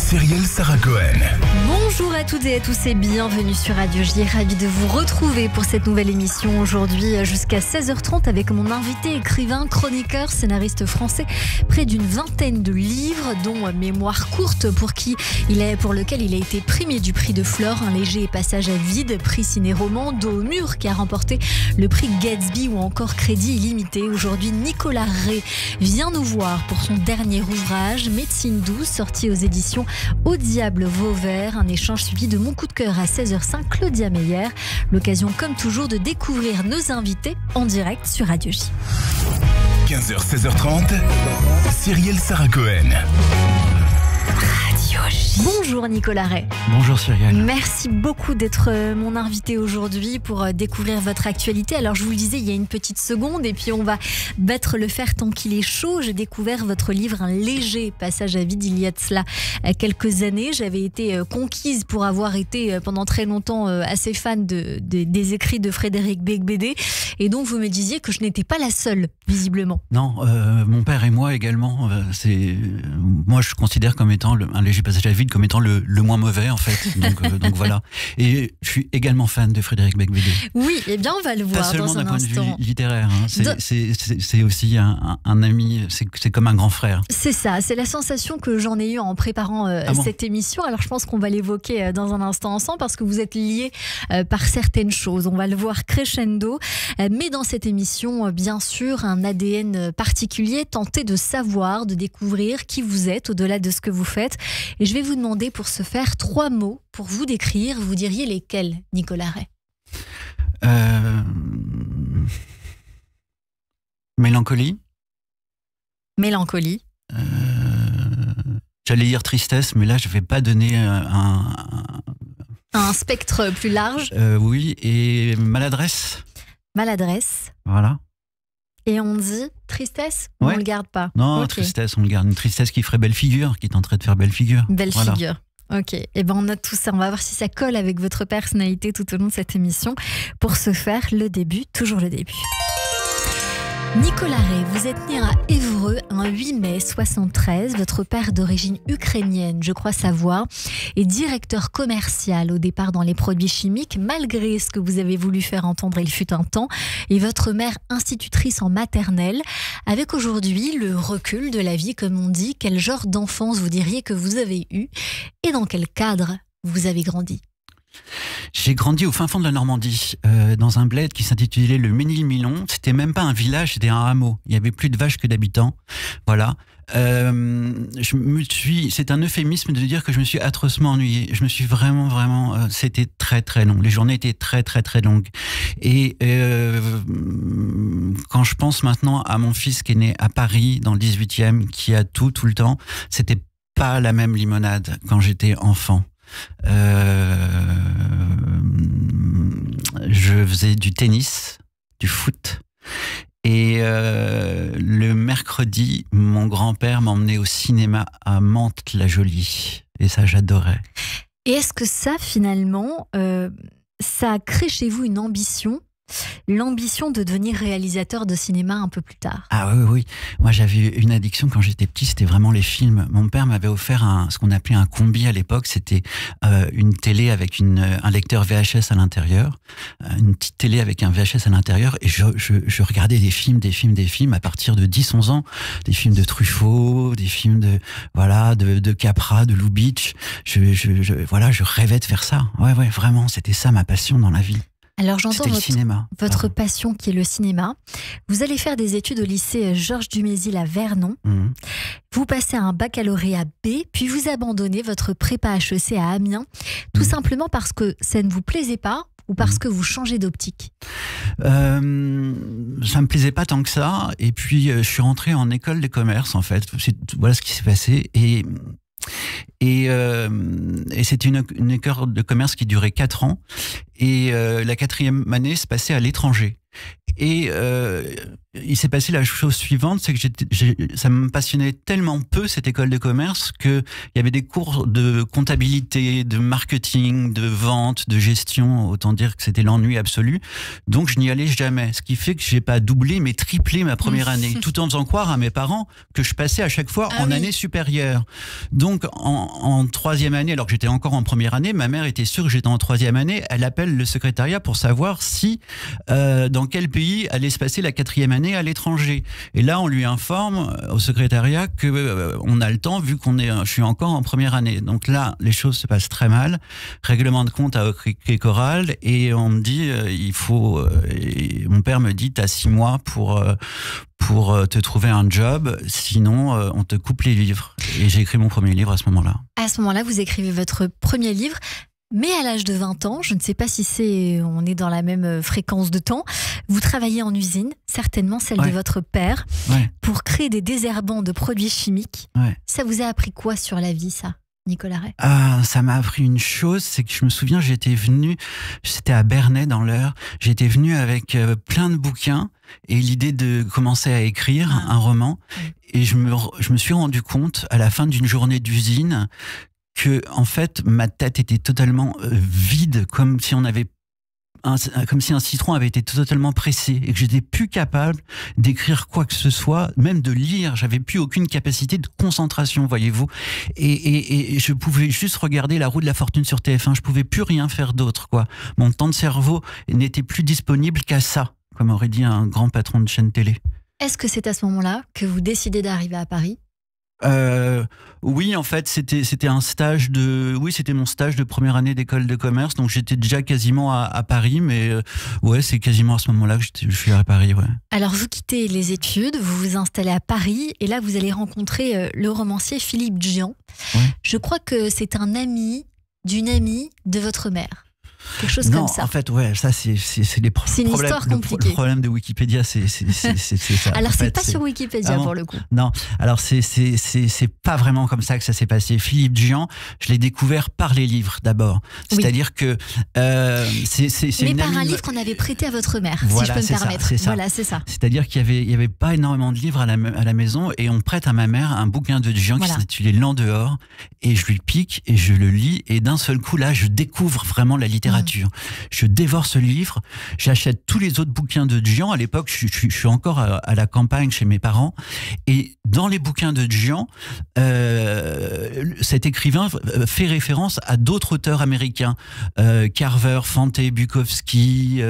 Cyrielle Sarah Cohen. Bonjour à toutes et à tous et bienvenue sur Radio J. Ravi de vous retrouver pour cette nouvelle émission aujourd'hui jusqu'à 16h30 avec mon invité, écrivain, chroniqueur, scénariste français. Près d'une vingtaine de livres, dont Mémoire courte pour lequel il a été primé du prix de Flore, Un léger passage à vide, prix ciné-roman, Dos au mur qui a remporté le prix Gatsby ou encore Crédit illimité. Aujourd'hui, Nicolas Rey vient nous voir pour son dernier ouvrage, Médecine douce, sorti aux éditions Au Diable Vauvert. Un échange suivi de mon coup de cœur à 16h05, Claudia Meyer. L'occasion comme toujours de découvrir nos invités en direct sur Radio J. 15h, 16h30, Cyrielle Sarah Cohen. Radio J. Bonjour Nicolas Rey. Bonjour Cyrielle. Merci beaucoup d'être mon invité aujourd'hui pour découvrir votre actualité. Alors je vous le disais il y a une petite seconde et puis on va battre le fer tant qu'il est chaud. J'ai découvert votre livre Un léger passage à vide il y a de cela quelques années. J'avais été conquise pour avoir été pendant très longtemps assez fan des écrits de Frédéric Beigbeder. Et donc vous me disiez que je n'étais pas la seule, visiblement. Non, mon père et moi également. Moi je considère comme étant Un léger passage à vide comme étant le moins mauvais en fait. Donc voilà. Et je suis également fan de Frédéric Beigbeder. Oui, eh bien on va le voir dans un instant. Pas seulement d'un point de vue littéraire. Hein. C'est aussi un ami. C'est comme un grand frère. C'est ça. C'est la sensation que j'en ai eue en préparant cette émission. Alors je pense qu'on va l'évoquer dans un instant ensemble parce que vous êtes liés par certaines choses. On va le voir crescendo. Mais dans cette émission, bien sûr, un ADN particulier, tenter de savoir, de découvrir qui vous êtes au-delà de ce que vous faites. Et je vais vous demander pour ce faire 3 mots pour vous décrire. Vous diriez lesquels, Nicolas Rey? Mélancolie. Mélancolie. J'allais dire tristesse, mais là je ne vais pas donner un spectre plus large. Oui, et maladresse. Maladresse. Voilà. Et on dit tristesse, ouais. On ne le garde pas. Non, okay. Tristesse, on le garde. Une tristesse qui ferait belle figure, qui tenterait de faire belle figure. Belle figure. Ok, et ben on note tout ça. On va voir si ça colle avec votre personnalité tout au long de cette émission. Pour ce faire, le début, toujours le début. Nicolas Rey, vous êtes né à Évreux un 8 mai 73. Votre père d'origine ukrainienne, je crois savoir, est directeur commercial au départ dans les produits chimiques, malgré ce que vous avez voulu faire entendre il fut un temps, et votre mère institutrice en maternelle. Avec aujourd'hui le recul de la vie, comme on dit, quel genre d'enfance vous diriez que vous avez eu et dans quel cadre vous avez grandi? J'ai grandi au fin fond de la Normandie, dans un bled qui s'intitulait le Ménilmillon. C'était même pas un village, c'était un hameau. Il y avait plus de vaches que d'habitants. Voilà. C'est un euphémisme de dire que je me suis atrocement ennuyé. Je me suis vraiment, c'était très très long. Les journées étaient très très très longues. Et quand je pense maintenant à mon fils qui est né à Paris, dans le 18e, qui a tout le temps, c'était pas la même limonade quand j'étais enfant. Je faisais du tennis, du foot, et le mercredi, mon grand-père m'emmenait au cinéma à Mantes-la-Jolie, et ça j'adorais. Et est-ce que ça finalement, ça a créé chez vous une ambition? L'ambition de devenir réalisateur de cinéma un peu plus tard. Ah oui. Moi, j'avais une addiction quand j'étais petit, c'était vraiment les films. Mon père m'avait offert ce qu'on appelait un combi à l'époque. C'était une télé avec un lecteur VHS à l'intérieur. Une petite télé avec un VHS à l'intérieur. Et je regardais des films à partir de 10-11 ans. Des films de Truffaut, des films de Capra, de Lubitsch. Je rêvais de faire ça. Ouais, vraiment, c'était ça ma passion dans la vie. Alors j'entends votre passion qui est le cinéma. Vous allez faire des études au lycée Georges Dumézil à Vernon. Vous passez un baccalauréat B, puis vous abandonnez votre prépa HEC à Amiens, tout simplement parce que ça ne vous plaisait pas ou parce que vous changez d'optique? Ça me plaisait pas tant que ça. Et puis je suis rentré en école de commerce en fait. Voilà ce qui s'est passé. Et c'était une école de commerce qui durait 4 ans. Et la 4e année se passait à l'étranger. Et il s'est passé la chose suivante, c'est que ça me passionnait tellement peu, cette école de commerce, qu'il y avait des cours de comptabilité, de marketing, de vente, de gestion, autant dire que c'était l'ennui absolu. Donc je n'y allais jamais, ce qui fait que j'ai pas doublé mais triplé ma première année, tout en faisant croire à mes parents que je passais à chaque fois en année supérieure. Donc en troisième année, alors que j'étais encore en première année, ma mère était sûre que j'étais en troisième année, elle appelle le secrétariat pour savoir si dans quel pays allait se passer la quatrième année à l'étranger. Et là, on lui informe au secrétariat que on a le temps vu je suis encore en première année. Donc là, les choses se passent très mal. Règlement de compte à Hockey-Choral et on me dit mon père me dit t'as 6 mois pour te trouver un job, sinon on te coupe les livres. Et j'ai écrit mon premier livre à ce moment-là. À ce moment-là, vous écrivez votre premier livre. Mais à l'âge de 20 ans, je ne sais pas si on est dans la même fréquence de temps, vous travaillez en usine, certainement celle de votre père, pour créer des désherbants de produits chimiques. Ça vous a appris quoi sur la vie, ça, Nicolas Ray ? Ça m'a appris une chose, c'est que je me souviens, c'était à Bernay dans l'Eure, j'étais venu avec plein de bouquins et l'idée de commencer à écrire un roman. Et je me suis rendu compte à la fin d'une journée d'usine que en fait ma tête était totalement vide, comme si un citron avait été totalement pressé et que j'étais plus capable d'écrire quoi que ce soit, même de lire. J'avais plus aucune capacité de concentration, voyez-vous. Et je pouvais juste regarder La Roue de la Fortune sur TF1. Je pouvais plus rien faire d'autre, quoi. Mon temps de cerveau n'était plus disponible qu'à ça, comme aurait dit un grand patron de chaîne télé. Est-ce que c'est à ce moment-là que vous décidez d'arriver à Paris ? Oui, en fait, c'était c'était mon stage de première année d'école de commerce, donc j'étais déjà quasiment à Paris, mais c'est quasiment à ce moment-là que je suis à Paris, Alors, vous quittez les études, vous vous installez à Paris, et là, vous allez rencontrer le romancier Philippe Djian. Je crois que c'est un ami d'une amie de votre mère. Quelque chose comme ça. En fait, ça c'est les problèmes. Histoire compliquée. Le problème de Wikipédia, c'est ça. Alors, c'est pas sur Wikipédia pour le coup. Non, alors c'est pas vraiment comme ça que ça s'est passé. Philippe Djian, je l'ai découvert par les livres d'abord. C'est-à-dire que mais par un livre qu'on avait prêté à votre mère, si je peux me permettre. Voilà, c'est ça. C'est-à-dire qu'il y avait pas énormément de livres à la maison et on prête à ma mère un bouquin de Djian qui s'intitulait L'An dehors et je lui pique et je le lis et d'un seul coup là, je découvre vraiment la littérature. Je dévore ce livre, j'achète tous les autres bouquins de Djian. À l'époque, je suis encore à la campagne chez mes parents. Et dans les bouquins de Djian, cet écrivain fait référence à d'autres auteurs américains, Carver, Fante, Bukowski.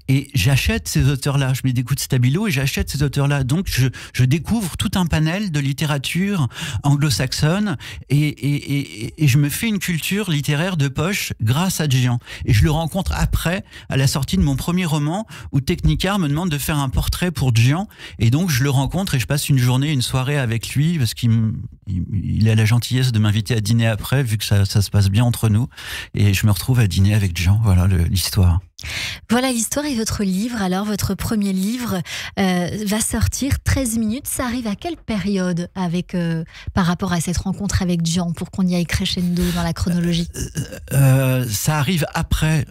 Et j'achète ces auteurs-là. Je mets des coups de stabilo et j'achète ces auteurs-là. Donc, je découvre tout un panel de littérature anglo-saxonne et je me fais une culture littéraire de poche grâce à Djian. Et je le rencontre après, à la sortie de mon premier roman, où Technicar me demande de faire un portrait pour Djian. Et donc, je le rencontre et je passe une soirée avec lui, parce qu'il a la gentillesse de m'inviter à dîner après, vu que ça se passe bien entre nous. Et je me retrouve à dîner avec Djian. Voilà l'histoire. Voilà l'histoire et votre livre. Alors, votre premier livre va sortir, 13 minutes. Ça arrive à quelle période par rapport à cette rencontre avec Djian, pour qu'on y aille crescendo dans la chronologie? Ça arrive après.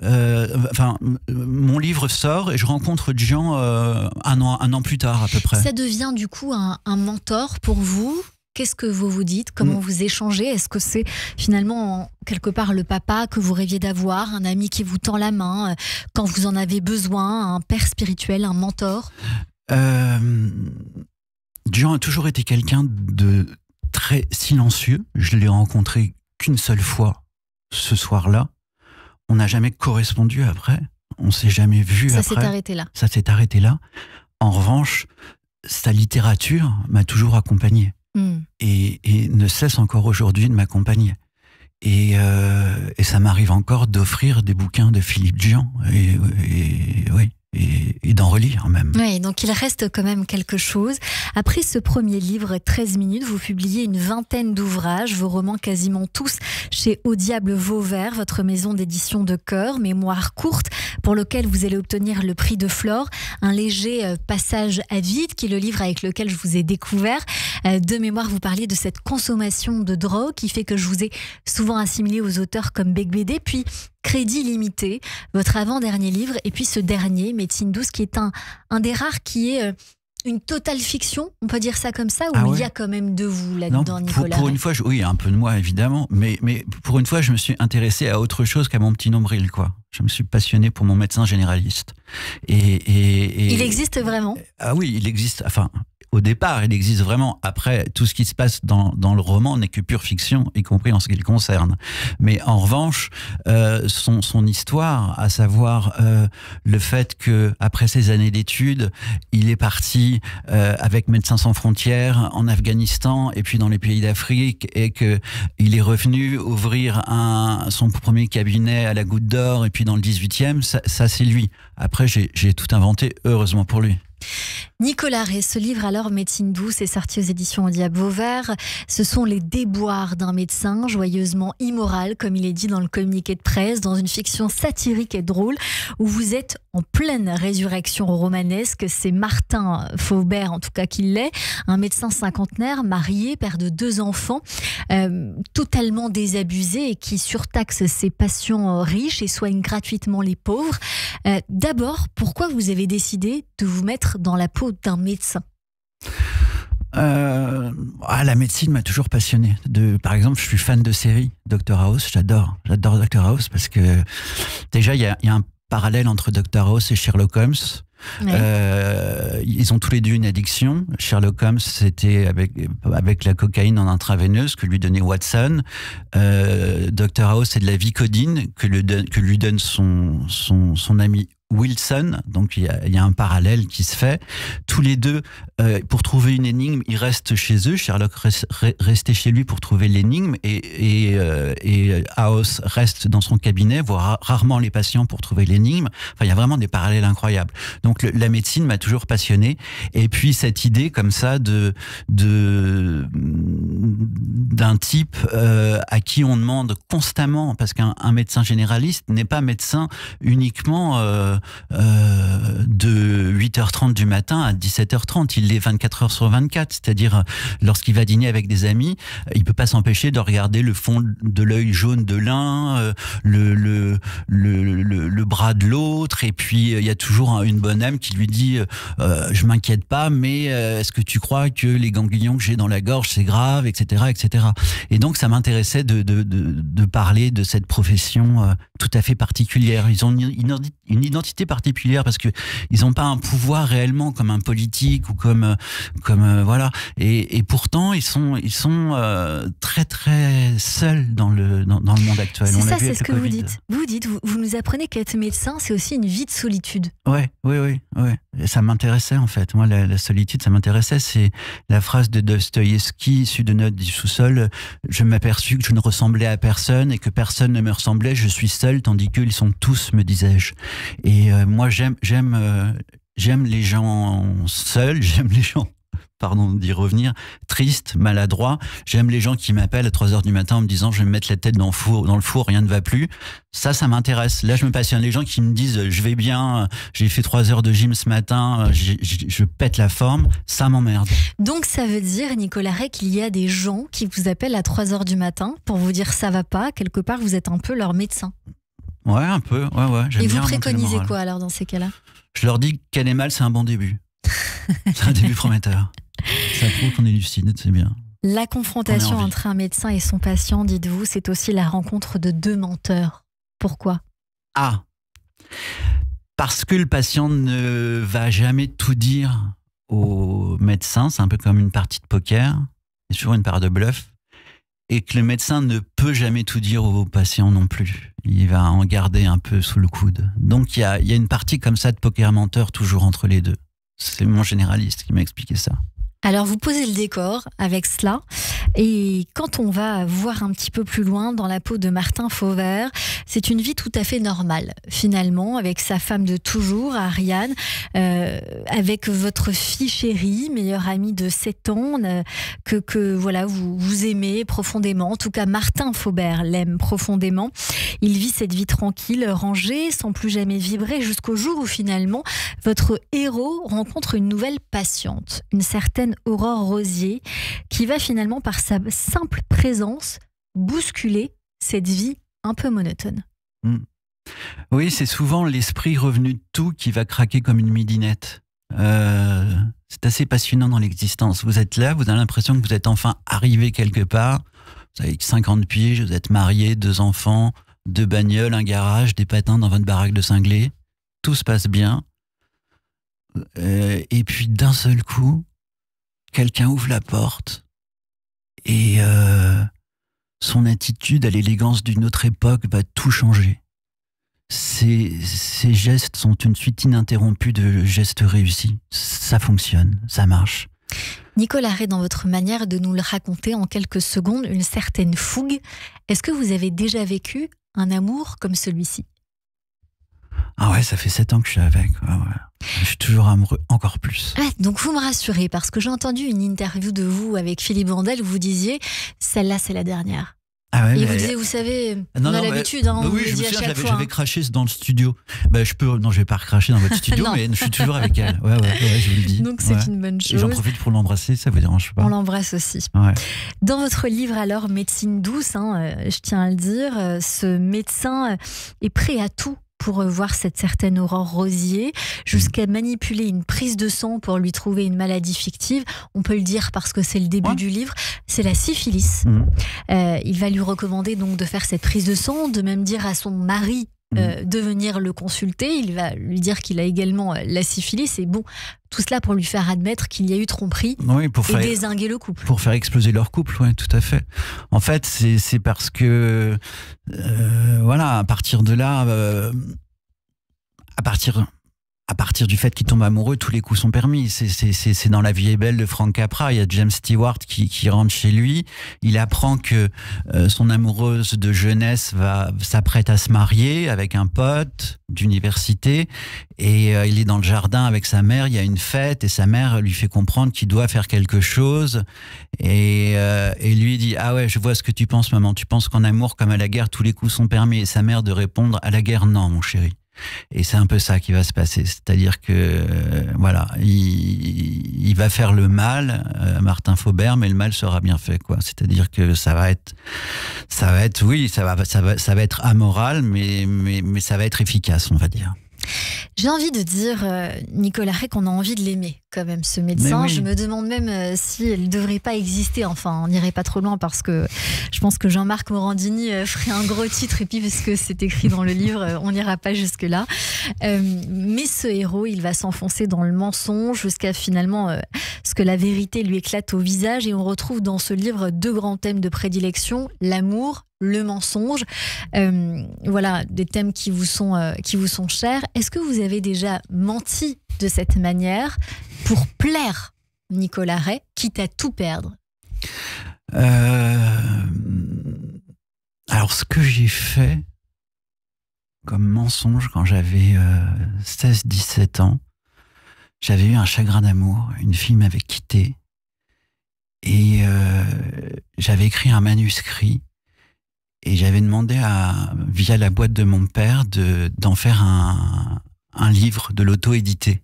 Mon livre sort et je rencontre Djian un an plus tard à peu près. Ça devient du coup un mentor pour vous? Qu'est-ce que vous vous dites? Comment vous échangez? Est-ce que c'est finalement quelque part le papa que vous rêviez d'avoir, un ami qui vous tend la main quand vous en avez besoin, un père spirituel, un mentor? Djian a toujours été quelqu'un de très silencieux. Je l'ai rencontré qu'une seule fois ce soir-là. On n'a jamais correspondu après. On s'est jamais vu après. Ça s'est arrêté là. Ça s'est arrêté là. En revanche, sa littérature m'a toujours accompagné. Et ne cesse encore aujourd'hui de m'accompagner. Et ça m'arrive encore d'offrir des bouquins de Philippe Djian. Et d'en relire même. Oui, donc il reste quand même quelque chose. Après ce premier livre, 13 minutes, vous publiez une vingtaine d'ouvrages, vos romans quasiment tous chez Au Diable Vauvert, votre maison d'édition de cœur, mémoire courte, pour lequel vous allez obtenir le prix de Flore, un léger passage à vide, qui est le livre avec lequel je vous ai découvert. De mémoire, vous parliez de cette consommation de drogue qui fait que je vous ai souvent assimilé aux auteurs comme Beigbeder, puis Crédit Limité, votre avant-dernier livre, et puis ce dernier, Médecine douce, qui est un des rares qui est une totale fiction, on peut dire ça comme ça, ou Ah ouais. il y a quand même de vous là-dedans, Nicolas pour Ray? une fois, oui, un peu de moi évidemment, mais pour une fois, je me suis intéressé à autre chose qu'à mon petit nombril, quoi. Je me suis passionné pour mon médecin généraliste. Et Il existe vraiment? Ah oui, il existe. Enfin, au départ, il existe vraiment. Après, tout ce qui se passe dans le roman n'est que pure fiction, y compris en ce qui le concerne. Mais en revanche, son histoire, à savoir le fait que après ces années d'études, il est parti avec Médecins sans frontières en Afghanistan et puis dans les pays d'Afrique, et que il est revenu ouvrir son premier cabinet à la Goutte d'Or et puis dans le 18e, ça c'est lui. Après, j'ai tout inventé, heureusement pour lui. Nicolas Ray, ce livre alors, Médecine douce, est sorti aux éditions Au Diable Vauvert. Ce sont les déboires d'un médecin joyeusement immoral, comme il est dit dans le communiqué de presse, dans une fiction satirique et drôle, où vous êtes en pleine résurrection romanesque. C'est Martin Faubert, en tout cas qui l'est, un médecin cinquantenaire, marié, père de 2 enfants, totalement désabusé et qui surtaxe ses patients riches et soigne gratuitement les pauvres. D'abord, pourquoi vous avez décidé de vous mettre dans la peau d'un médecin? La médecine m'a toujours passionné. Par exemple, je suis fan de séries. Dr House, j'adore Dr House parce que déjà il y a un parallèle entre Dr House et Sherlock Holmes. Ouais. Ils ont tous les deux une addiction. Sherlock Holmes, c'était avec la cocaïne en intraveineuse que lui donnait Watson. Dr House, c'est de la Vicodine que lui donne son ami Wilson. Donc il y a un parallèle qui se fait. Tous les deux, pour trouver une énigme, ils restent chez eux. Sherlock restait chez lui pour trouver l'énigme et House reste dans son cabinet, voit rarement les patients pour trouver l'énigme. Enfin, il y a vraiment des parallèles incroyables. Donc la médecine m'a toujours passionné. Et puis cette idée comme ça d'un type à qui on demande constamment, parce qu'un médecin généraliste n'est pas médecin uniquement de 8h30 du matin à 17h30. Il l'est 24 heures sur 24. C'est-à-dire, lorsqu'il va dîner avec des amis, il peut pas s'empêcher de regarder le fond de l'œil jaune de l'un, le bras de l'autre, et puis il y a toujours une bonne âme qui lui dit je m'inquiète pas, mais est-ce que tu crois que les ganglions que j'ai dans la gorge c'est grave, etc., etc. Et donc ça m'intéressait de parler de cette profession tout à fait particulière. Ils ont une identité particulière parce que ils n'ont pas un pouvoir réellement comme un politique ou comme voilà. Et pourtant ils sont très très seuls dans le monde actuel. C'est ça, c'est ce que vous dites. Vous nous apprenez qu'être médecin, c'est aussi une vie de solitude. Oui. Et ça m'intéressait en fait. Moi, la solitude, ça m'intéressait. C'est la phrase de Dostoïevski, issue de Notes du sous-sol. Je m'aperçus que je ne ressemblais à personne et que personne ne me ressemblait. Je suis seul, tandis qu'ils sont tous, me disais-je. Et moi, j'aime les gens seuls. J'aime les gens, pardon d'y revenir, tristes, maladroits. J'aime les gens qui m'appellent à 3h du matin en me disant je vais me mettre la tête dans le four, rien ne va plus. Ça m'intéresse. Là, je me passionne. Les gens qui me disent je vais bien, j'ai fait 3 heures de gym ce matin, je pète la forme, ça m'emmerde. Donc ça veut dire, Nicolas Ray, qu'il y a des gens qui vous appellent à 3h du matin pour vous dire ça va pas. Quelque part, vous êtes un peu leur médecin. Ouais, un peu. Ouais. Et vous préconisez quoi alors dans ces cas-là? Je leur dis qu'aller mal, c'est un bon début. C'est un début prometteur. Ça prouve qu'on est lucide, c'est bien. La confrontation entre un médecin et son patient, dites-vous, c'est aussi la rencontre de 2 menteurs. Pourquoi? Parce que le patient ne va jamais tout dire au médecin. C'est un peu comme une partie de poker. Il y a toujours une part de bluff. Et que le médecin ne peut jamais tout dire au patient non plus. Il va en garder un peu sous le coude. Donc il y a une partie comme ça de poker menteur toujours entre les deux. C'est mon généraliste qui m'a expliqué ça. Alors vous posez le décor avec cela, et quand on va voir un petit peu plus loin dans la peau de Martin Faubert, c'est une vie tout à fait normale finalement, avec sa femme de toujours, Ariane, avec votre fille chérie, meilleure amie de 7 ans, que voilà, vous aimez profondément. En tout cas, Martin Faubert l'aime profondément. Il vit cette vie tranquille, rangée, sans plus jamais vibrer, jusqu'au jour où finalement votre héros rencontre une nouvelle patiente, une certaine Aurore Rosier, qui va finalement par sa simple présence bousculer cette vie un peu monotone. Oui, c'est souvent l'esprit revenu de tout qui va craquer comme une midinette. C'est assez passionnant dans l'existence. Vous êtes là, vous avez l'impression que vous êtes enfin arrivé quelque part. Vous avez 50 piges, vous êtes marié, 2 enfants, 2 bagnoles, un garage, des patins dans votre baraque de cinglés. Tout se passe bien. Et puis d'un seul coup, quelqu'un ouvre la porte et son attitude à l'élégance d'une autre époque va tout changer. Ces gestes sont une suite ininterrompue de gestes réussis. Ça fonctionne, ça marche. Nicolas Rey, dans votre manière de nous le raconter en quelques secondes, une certaine fougue. Est-ce que vous avez déjà vécu un amour comme celui-ci ? Ah ouais, ça fait 7 ans que je suis avec. Ouais. Je suis toujours amoureux, encore plus. Ah, donc vous me rassurez, parce que j'ai entendu une interview de vous avec Philippe Vandel où vous disiez « celle-là, c'est la dernière ». Ah ouais, et vous disiez, vous savez, on a l'habitude, on oui, le je dit me à souviens, chaque fois. j'avais craché dans le studio. Non, je vais pas recracher dans votre studio, mais je suis toujours avec elle. Ouais, je vous le dis. Donc c'est une bonne chose. Et j'en profite pour l'embrasser, ça vous dérange pas? On l'embrasse aussi. Ouais. Dans votre livre, alors, Médecine douce, je tiens à le dire, ce médecin est prêt à tout pour voir cette certaine Aurore Rosier, jusqu'à manipuler une prise de sang pour lui trouver une maladie fictive. On peut le dire parce que c'est le début du livre, c'est la syphilis. Il va lui recommander donc de faire cette prise de sang, de même dire à son mari de venir le consulter. Il va lui dire qu'il a également la syphilis. Et bon, tout cela pour lui faire admettre qu'il y a eu tromperie et dézinguer le couple. Pour faire exploser leur couple, oui, tout à fait. En fait, c'est parce que, à partir de là, à partir du fait qu'il tombe amoureux, tous les coups sont permis. C'est dans La vie est belle de Frank Capra. Il y a James Stewart qui rentre chez lui. Il apprend que son amoureuse de jeunesse s'apprête à se marier avec un pote d'université. Et il est dans le jardin avec sa mère. Il y a une fête et sa mère lui fait comprendre qu'il doit faire quelque chose. Et lui dit « Ah ouais, je vois ce que tu penses, maman. Tu penses qu'en amour comme à la guerre, tous les coups sont permis. » Et sa mère de répondre « À la guerre, non, mon chéri. » Et c'est un peu ça qui va se passer, c'est-à-dire que il va faire le mal, Martin Faubert, mais le mal sera bien fait, quoi. C'est-à-dire que ça va être amoral, mais ça va être efficace, on va dire. J'ai envie de dire, Nicolas Rey, qu'on a envie de l'aimer, quand même, ce médecin. Oui. Je me demande même s'il ne devrait pas exister. Enfin, on n'irait pas trop loin parce que je pense que Jean-Marc Morandini ferait un gros titre. Et puis, parce que c'est écrit dans le livre, on n'ira pas jusque-là. Mais ce héros, il va s'enfoncer dans le mensonge jusqu'à finalement ce que la vérité lui éclate au visage. Et on retrouve dans ce livre 2 grands thèmes de prédilection, l'amour, le mensonge, des thèmes qui vous sont chers. Est-ce que vous avez déjà menti de cette manière pour plaire Nicolas Rey, quitte à tout perdre? Alors, ce que j'ai fait comme mensonge quand j'avais 16-17 ans, j'avais eu un chagrin d'amour. Une fille m'avait quitté et j'avais écrit un manuscrit. Et j'avais demandé via la boîte de mon père d'en faire un livre, de l'auto-éditer.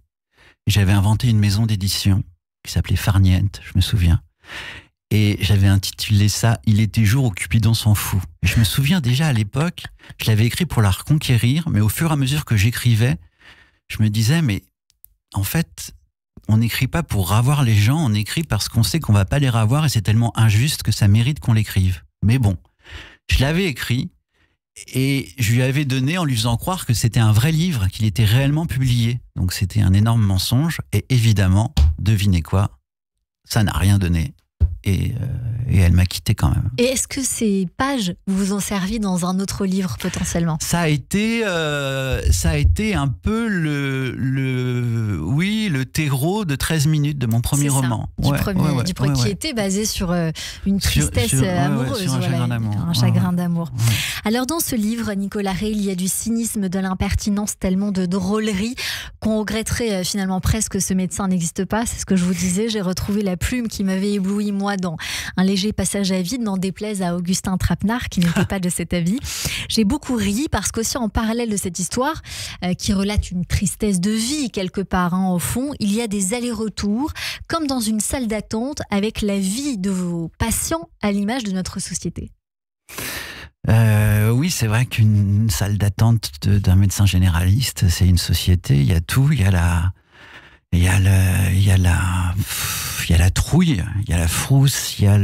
J'avais inventé une maison d'édition qui s'appelait Farniente, je me souviens. Et j'avais intitulé ça « Il était jour où Cupidon s'en fout ». Et je me souviens déjà à l'époque, je l'avais écrit pour la reconquérir, mais au fur et à mesure que j'écrivais, je me disais, mais en fait, on n'écrit pas pour ravoir les gens, on écrit parce qu'on sait qu'on va pas les ravoir et c'est tellement injuste que ça mérite qu'on l'écrive. Mais bon. Je l'avais écrit et je lui avais donné en lui faisant croire que c'était un vrai livre, qu'il était réellement publié. Donc c'était un énorme mensonge et évidemment, devinez quoi, ça n'a rien donné et elle m'a quitté quand même. Et est-ce que ces pages vous ont servi dans un autre livre potentiellement? Ça a été un peu le terreau de 13 minutes de mon premier roman. Du premier qui était basé sur une tristesse amoureuse. Sur un chagrin d'amour. Un chagrin d'amour. Ouais. Alors dans ce livre, Nicolas Rey, il y a du cynisme, de l'impertinence, tellement de drôlerie qu'on regretterait finalement presque que ce médecin n'existe pas. C'est ce que je vous disais. J'ai retrouvé la plume qui m'avait ébloui moi dans un léger passage à vide, n'en déplaise à Augustin Trapenard qui n'était pas de cet avis. J'ai beaucoup ri parce qu'aussi en parallèle de cette histoire qui relate une tristesse de vie quelque part, au fond, il y a des allers-retours comme dans une salle d'attente avec la vie de vos patients à l'image de notre société. Oui, c'est vrai qu'une salle d'attente d'un médecin généraliste, c'est une société, il y a tout, il y a Il y a la trouille, il y a la frousse, il y a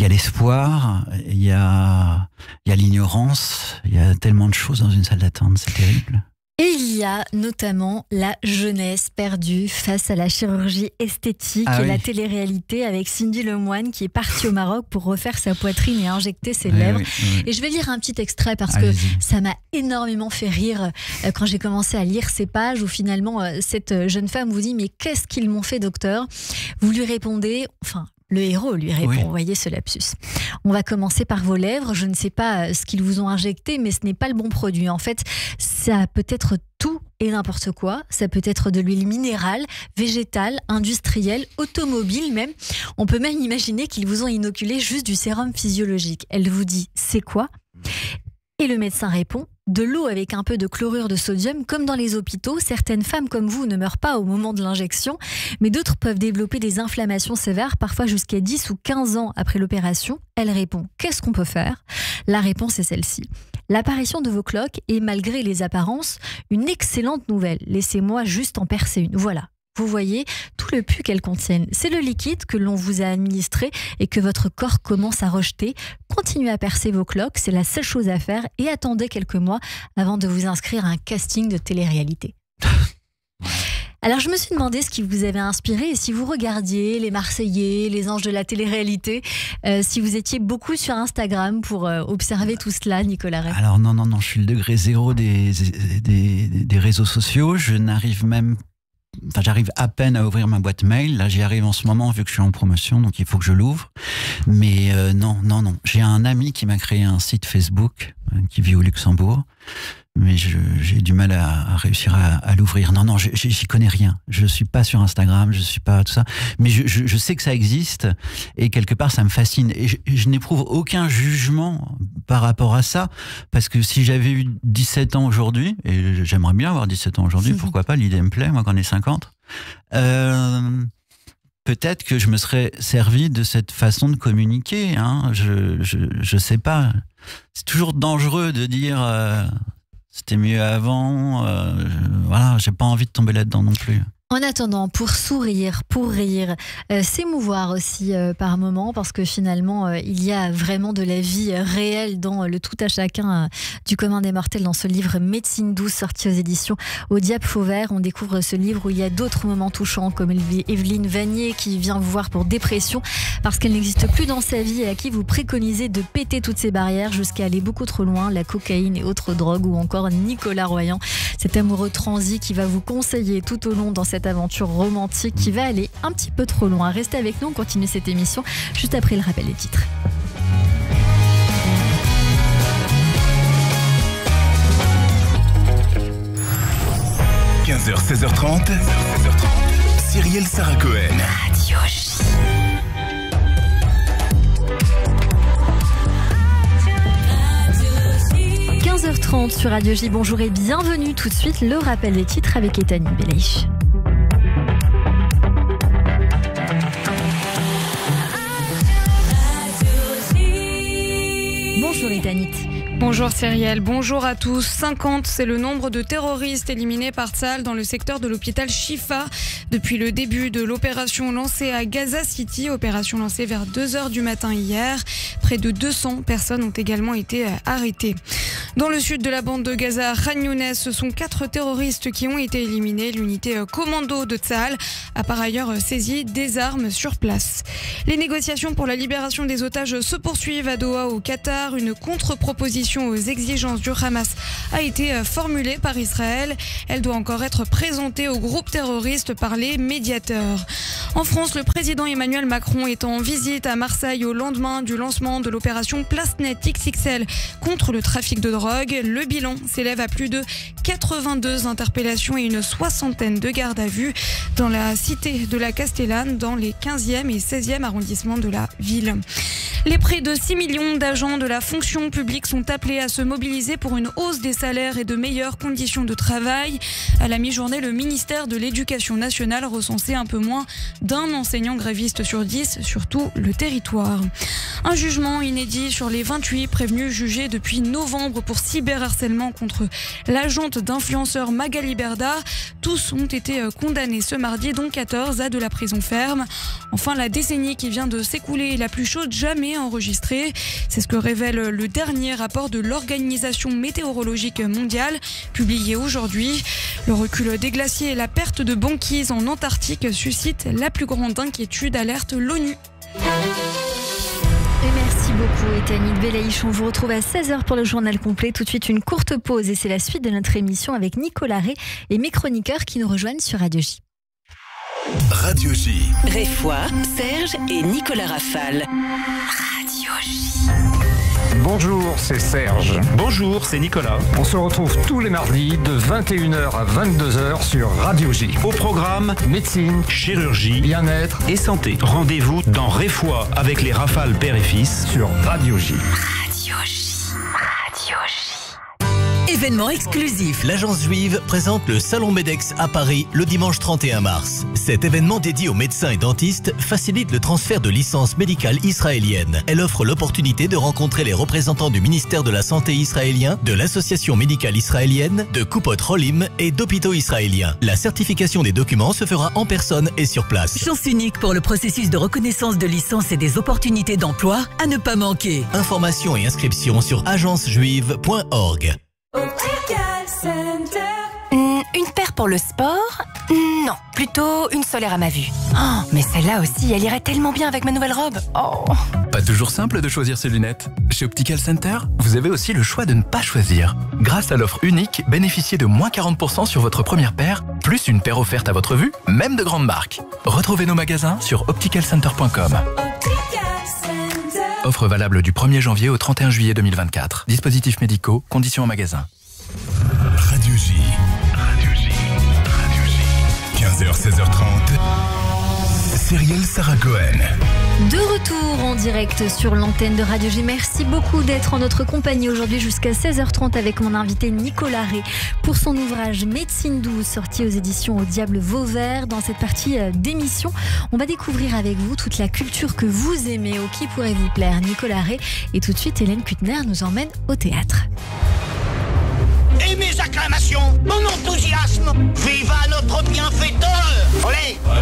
l'espoir, il y a l'ignorance. Il y a tellement de choses dans une salle d'attente, c'est terrible. Et il y a notamment la jeunesse perdue face à la chirurgie esthétique et la télé-réalité avec Cindy Lemoine qui est partie au Maroc pour refaire sa poitrine et injecter ses lèvres. Oui. Et je vais lire un petit extrait parce que ça m'a énormément fait rire quand j'ai commencé à lire ces pages où finalement cette jeune femme vous dit « Mais qu'est-ce qu'ils m'ont fait, docteur ?» Vous lui répondez, le héros lui répond, vous voyez ce lapsus. On va commencer par vos lèvres. Je ne sais pas ce qu'ils vous ont injecté, mais ce n'est pas le bon produit. En fait, ça peut être tout et n'importe quoi. Ça peut être de l'huile minérale, végétale, industrielle, automobile même. On peut même imaginer qu'ils vous ont inoculé juste du sérum physiologique. Elle vous dit, c'est quoi ? Et le médecin répond, de l'eau avec un peu de chlorure de sodium, comme dans les hôpitaux. Certaines femmes comme vous ne meurent pas au moment de l'injection, mais d'autres peuvent développer des inflammations sévères, parfois jusqu'à 10 ou 15 ans après l'opération. Elle répond, qu'est-ce qu'on peut faire ? La réponse est celle-ci. L'apparition de vos cloques est, malgré les apparences, une excellente nouvelle. Laissez-moi juste en percer une. Voilà. Vous voyez tout le pus qu'elles contiennent. C'est le liquide que l'on vous a administré et que votre corps commence à rejeter. Continuez à percer vos cloques, c'est la seule chose à faire et attendez quelques mois avant de vous inscrire à un casting de télé-réalité. Alors je me suis demandé ce qui vous avait inspiré et si vous regardiez les Marseillais, les anges de la télé-réalité, si vous étiez beaucoup sur Instagram pour observer tout cela, Nicolas Ray. Alors non, je suis le degré zéro des réseaux sociaux. J'arrive à peine à ouvrir ma boîte mail. Là, j'y arrive en ce moment vu que je suis en promotion, donc il faut que je l'ouvre. Mais non. J'ai un ami qui m'a créé un site Facebook qui vit au Luxembourg. Mais j'ai du mal à réussir à l'ouvrir. Non, j'y connais rien. Je suis pas sur Instagram, je suis pas tout ça. Mais je sais que ça existe et quelque part ça me fascine. Et je n'éprouve aucun jugement par rapport à ça parce que si j'avais eu 17 ans aujourd'hui, et j'aimerais bien avoir 17 ans aujourd'hui, pourquoi pas, l'idée me plaît, moi qu'on est 50, peut-être que je me serais servi de cette façon de communiquer. Hein. Je sais pas. C'est toujours dangereux de dire... C'était mieux avant, j'ai pas envie de tomber là-dedans non plus. En attendant, pour sourire, pour rire, s'émouvoir aussi par moments, parce que finalement, il y a vraiment de la vie réelle dans le tout à chacun du commun des mortels dans ce livre Médecine douce, sorti aux éditions Au Diable Fauvert. On découvre ce livre où il y a d'autres moments touchants, comme Evelyne Vanier qui vient vous voir pour dépression, parce qu'elle n'existe plus dans sa vie et à qui vous préconisez de péter toutes ces barrières jusqu'à aller beaucoup trop loin, la cocaïne et autres drogues, ou encore Nicolas Royan, cet amoureux transi qui va vous conseiller tout au long dans cette aventure romantique qui va aller un petit peu trop loin. Restez avec nous, on continue cette émission juste après le rappel des titres. – 15h, 16h30, Cyrielle Sarah Cohen. Radio J. – 15h30 sur Radio J. Bonjour et bienvenue. Tout de suite, le rappel des titres avec Etani Belaïch. Bonjour Etanit. Bonjour Cyrielle, bonjour à tous. 50, c'est le nombre de terroristes éliminés par Tsahal dans le secteur de l'hôpital Shifa depuis le début de l'opération lancée à Gaza City, opération lancée vers 2h du matin hier. Près de 200 personnes ont également été arrêtées. Dans le sud de la bande de Gaza, Khan Younes, ce sont 4 terroristes qui ont été éliminés. L'unité commando de Tsahal a par ailleurs saisi des armes sur place. Les négociations pour la libération des otages se poursuivent à Doha au Qatar. Une contre-proposition aux exigences du Hamas a été formulée par Israël. Elle doit encore être présentée au groupe terroriste par les médiateurs. En France, le président Emmanuel Macron est en visite à Marseille au lendemain du lancement de l'opération PlaceNet XXL contre le trafic de drogue. Le bilan s'élève à plus de 82 interpellations et une 60aine de gardes à vue dans la cité de la Castellane, dans les 15e et 16e arrondissements de la ville. Les près de 6 millions d'agents de la fonction publique sont appelés à se mobiliser pour une hausse des salaires et de meilleures conditions de travail. À la mi-journée, le ministère de l'Éducation nationale recensait un peu moins d'un enseignant gréviste sur 10 sur tout le territoire. Un jugement inédit sur les 28 prévenus jugés depuis novembre pour pour cyberharcèlement contre l'agente d'influenceur Magali Berda. Tous ont été condamnés ce mardi, dont 14 à de la prison ferme. Enfin, la décennie qui vient de s'écouler est la plus chaude jamais enregistrée. C'est ce que révèle le dernier rapport de l'Organisation météorologique mondiale, publié aujourd'hui. Le recul des glaciers et la perte de banquise en Antarctique suscitent la plus grande inquiétude, alerte l'ONU. Et merci beaucoup, Étienne Belaïch. On vous retrouve à 16h pour le journal complet. Tout de suite, une courte pause et c'est la suite de notre émission avec Nicolas Ray et mes chroniqueurs qui nous rejoignent sur Radio J. Radio J. Réfoy, Serge et Nicolas Rafale. Radio J. Bonjour, c'est Serge. Bonjour, c'est Nicolas. On se retrouve tous les mardis de 21h à 22h sur Radio J. Au programme, médecine, chirurgie, bien-être et santé. Rendez-vous dans Réfoy avec les Rafales père et fils sur Radio J. Radio J. Radio J. Événement exclusif. L'agence juive présente le Salon Medex à Paris le dimanche 31 mars. Cet événement dédié aux médecins et dentistes facilite le transfert de licences médicales israéliennes. Elle offre l'opportunité de rencontrer les représentants du ministère de la Santé israélien, de l'Association médicale israélienne, de Kupot Cholim et d'hôpitaux israéliens. La certification des documents se fera en personne et sur place. Chance unique pour le processus de reconnaissance de licence et des opportunités d'emploi à ne pas manquer. Informations et inscriptions sur agencejuive.org. Une paire pour le sport? Non, plutôt une solaire à ma vue. Oh, mais celle-là aussi, elle irait tellement bien avec ma nouvelle robe. Oh. Pas toujours simple de choisir ses lunettes. Chez Optical Center, vous avez aussi le choix de ne pas choisir. Grâce à l'offre unique, bénéficiez de moins 40% sur votre première paire, plus une paire offerte à votre vue, même de grandes marques. Retrouvez nos magasins sur opticalcenter.com. Offre valable du 1er janvier au 31 juillet 2024. Dispositifs médicaux, conditions en magasin. Radio J. Radio J. Radio J. 15h, 16h30. Cyrielle Sarah Cohen. De retour en direct sur l'antenne de Radio J. Merci beaucoup d'être en notre compagnie aujourd'hui jusqu'à 16h30 avec mon invité Nicolas Ray pour son ouvrage Médecine douce, sorti aux éditions Au Diable Vauvert. Dans cette partie d'émission, on va découvrir avec vous toute la culture que vous aimez ou qui pourrait vous plaire. Nicolas Ray et tout de suite Hélène Kuttner nous emmène au théâtre. Et mes acclamations, mon enthousiasme, viva notre bienfaiteur. Olé, olé,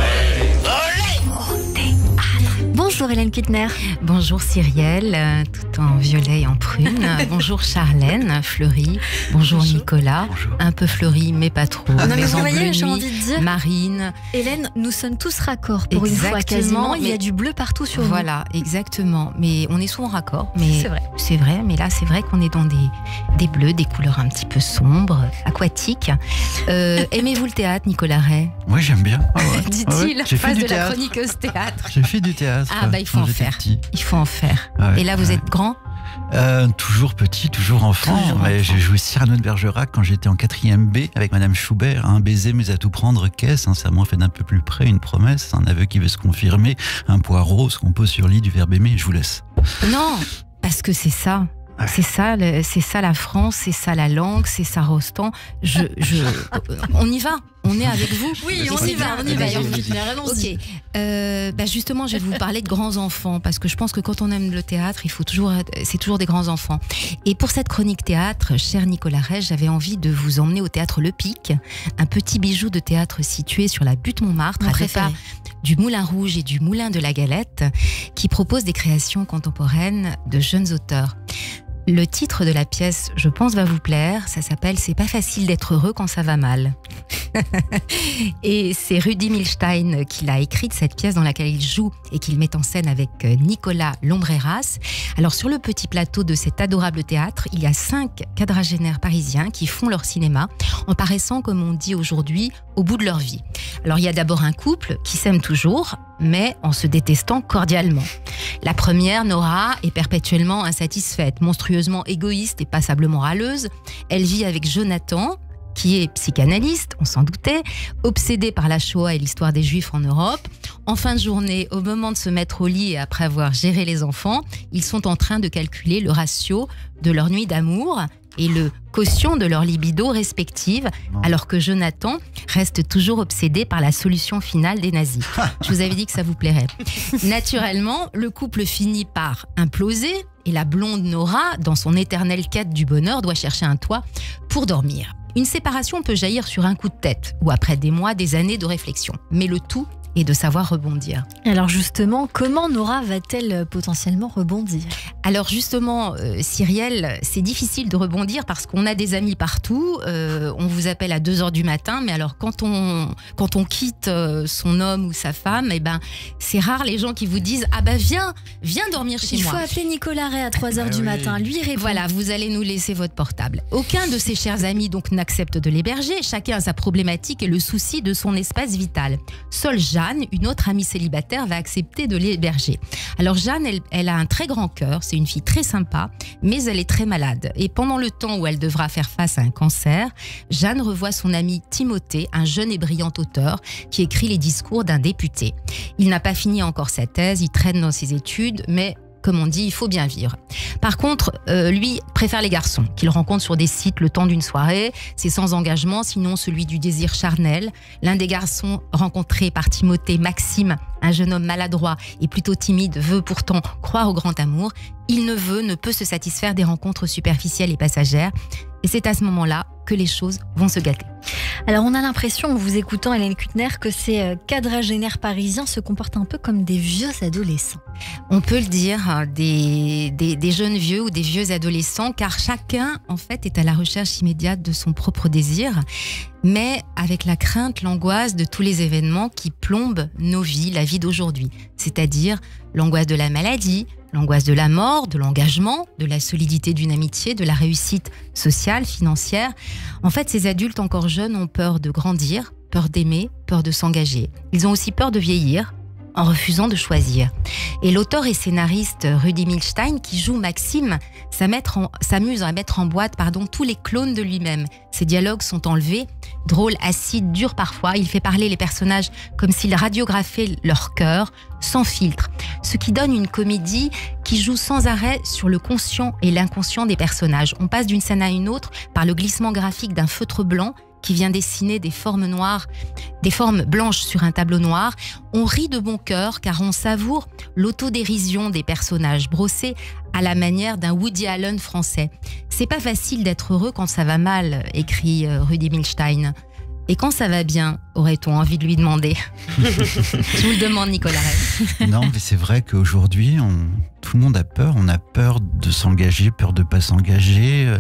olé. Au théâtre. Bonjour Hélène Kuttner. Bonjour Cyrielle, tout en violet et en prune. Bonjour Charlène, fleurie. Bonjour Nicolas, bonjour. Un peu fleurie mais pas trop. Non mais vous voyez, j'ai envie de dire, Marine. Hélène, nous sommes tous raccords pour exactement, une fois quasiment. Il y a du bleu partout sur voilà, vous. Voilà, exactement. Mais on est souvent raccord. Mais c'est vrai. C'est vrai, mais là c'est vrai qu'on est dans des bleus, des couleurs un petit peu sombres, aquatiques. Aimez-vous le théâtre, Nicolas Ray? Oui, j'aime bien. Ah ouais. Dit-il, face de la chroniqueuse théâtre. J'ai fait du théâtre. Ah bah il faut en faire. Il faut en faire. Ouais, et là vous êtes grand? Toujours petit, toujours enfant. J'ai joué Cyrano de Bergerac quand j'étais en 4e B avec Madame Schubert. Un baiser mais à tout prendre, qu'est-ce? Un serment fait d'un peu plus près, une promesse, un aveu qui veut se confirmer, un poireau se compose sur lit du verbe aimer. Je vous laisse. Non, parce que c'est ça. Ouais. C'est ça la France, c'est ça la langue, c'est ça Rostand. On y va. On est avec vous. Oui, on y va. Ok. Justement, je vais vous parler de grands enfants parce que je pense que quand on aime le théâtre, c'est toujours des grands enfants. Et pour cette chronique théâtre, cher Nicolas Ray, j'avais envie de vous emmener au théâtre Le Pic, un petit bijou de théâtre situé sur la butte Montmartre, à deux pas du Moulin Rouge et du Moulin de la Galette, qui propose des créations contemporaines de jeunes auteurs. Le titre de la pièce, je pense, va vous plaire. Ça s'appelle « C'est pas facile d'être heureux quand ça va mal ». Et c'est Rudi Milstein qui l'a écrite, cette pièce dans laquelle il joue et qu'il met en scène avec Nicolas Lombreras. Alors sur le petit plateau de cet adorable théâtre, il y a 5 quadragénaires parisiens qui font leur cinéma en paraissant, comme on dit aujourd'hui, au bout de leur vie. Alors il y a d'abord un couple qui s'aime toujours, mais en se détestant cordialement. La première, Nora, est perpétuellement insatisfaite, monstrueusement égoïste et passablement râleuse. Elle vit avec Jonathan, qui est psychanalyste, on s'en doutait, obsédé par la Shoah et l'histoire des Juifs en Europe. En fin de journée, au moment de se mettre au lit et après avoir géré les enfants, ils sont en train de calculer le ratio de leur nuit d'amour et le quotient de leur libido respective, alors que Jonathan reste toujours obsédé par la solution finale des nazis. Je vous avais dit que ça vous plairait. Naturellement, le couple finit par imploser et la blonde Nora, dans son éternelle quête du bonheur, doit chercher un toit pour dormir. Une séparation peut jaillir sur un coup de tête ou après des mois, des années de réflexion. Mais le tout est de savoir rebondir. Alors justement, comment Nora va-t-elle potentiellement rebondir ? Alors justement, Cyrielle, c'est difficile de rebondir parce qu'on a des amis partout, on vous appelle à 2h du matin, mais alors quand on quitte son homme ou sa femme, eh ben, c'est rare les gens qui vous disent « Ah bah viens dormir chez moi ». Il faut appeler Nicolas Ray à 3h du matin, lui répond. Voilà, vous allez nous laisser votre portable. Aucun de ses chers amis donc n'accepte de l'héberger, chacun a sa problématique et le souci de son espace vital. Seule Jeanne, une autre amie célibataire, va accepter de l'héberger. Alors Jeanne, elle a un très grand cœur, c'est une fille très sympa, mais elle est très malade. Et pendant le temps où elle devra faire face à un cancer, Jeanne revoit son ami Timothée, un jeune et brillant auteur qui écrit les discours d'un député. Il n'a pas fini encore sa thèse, il traîne dans ses études, mais comme on dit, il faut bien vivre. Par contre, lui préfère les garçons qu'il rencontre sur des sites le temps d'une soirée. C'est sans engagement, sinon celui du désir charnel. L'un des garçons rencontrés par Timothée, Maxime, un jeune homme maladroit et plutôt timide, veut pourtant croire au grand amour. Il ne peut se satisfaire des rencontres superficielles et passagères. Et c'est à ce moment-là que les choses vont se gâter. Alors on a l'impression, en vous écoutant Hélène Kuttner, que ces quadragénaires parisiens se comportent un peu comme des vieux adolescents. On peut le dire, des jeunes vieux ou des vieux adolescents, car chacun en fait est à la recherche immédiate de son propre désir, mais avec la crainte, l'angoisse de tous les événements qui plombent nos vies, la vie d'aujourd'hui. C'est-à-dire l'angoisse de la maladie, l'angoisse de la mort, de l'engagement, de la solidité d'une amitié, de la réussite sociale, financière. En fait, ces adultes encore jeunes ont peur de grandir, peur d'aimer, peur de s'engager. Ils ont aussi peur de vieillir en refusant de choisir. Et l'auteur et scénariste Rudi Milstein, qui joue Maxime, s'amuse à mettre en boîte tous les clones de lui-même. Ses dialogues sont enlevés, drôles, acides, durs parfois. Il fait parler les personnages comme s'il radiographaient leur cœur, sans filtre. Ce qui donne une comédie qui joue sans arrêt sur le conscient et l'inconscient des personnages. On passe d'une scène à une autre par le glissement graphique d'un feutre blanc qui vient dessiner des formes noires, des formes blanches sur un tableau noir. On rit de bon cœur car on savoure l'autodérision des personnages brossés à la manière d'un Woody Allen français. C'est pas facile d'être heureux quand ça va mal, écrit Rudi Milstein. Et quand ça va bien, aurait-on envie de lui demander? Je vous le demande, Nicolas Ray. Non, mais c'est vrai qu'aujourd'hui, tout le monde a peur. On a peur de s'engager, peur de ne pas s'engager,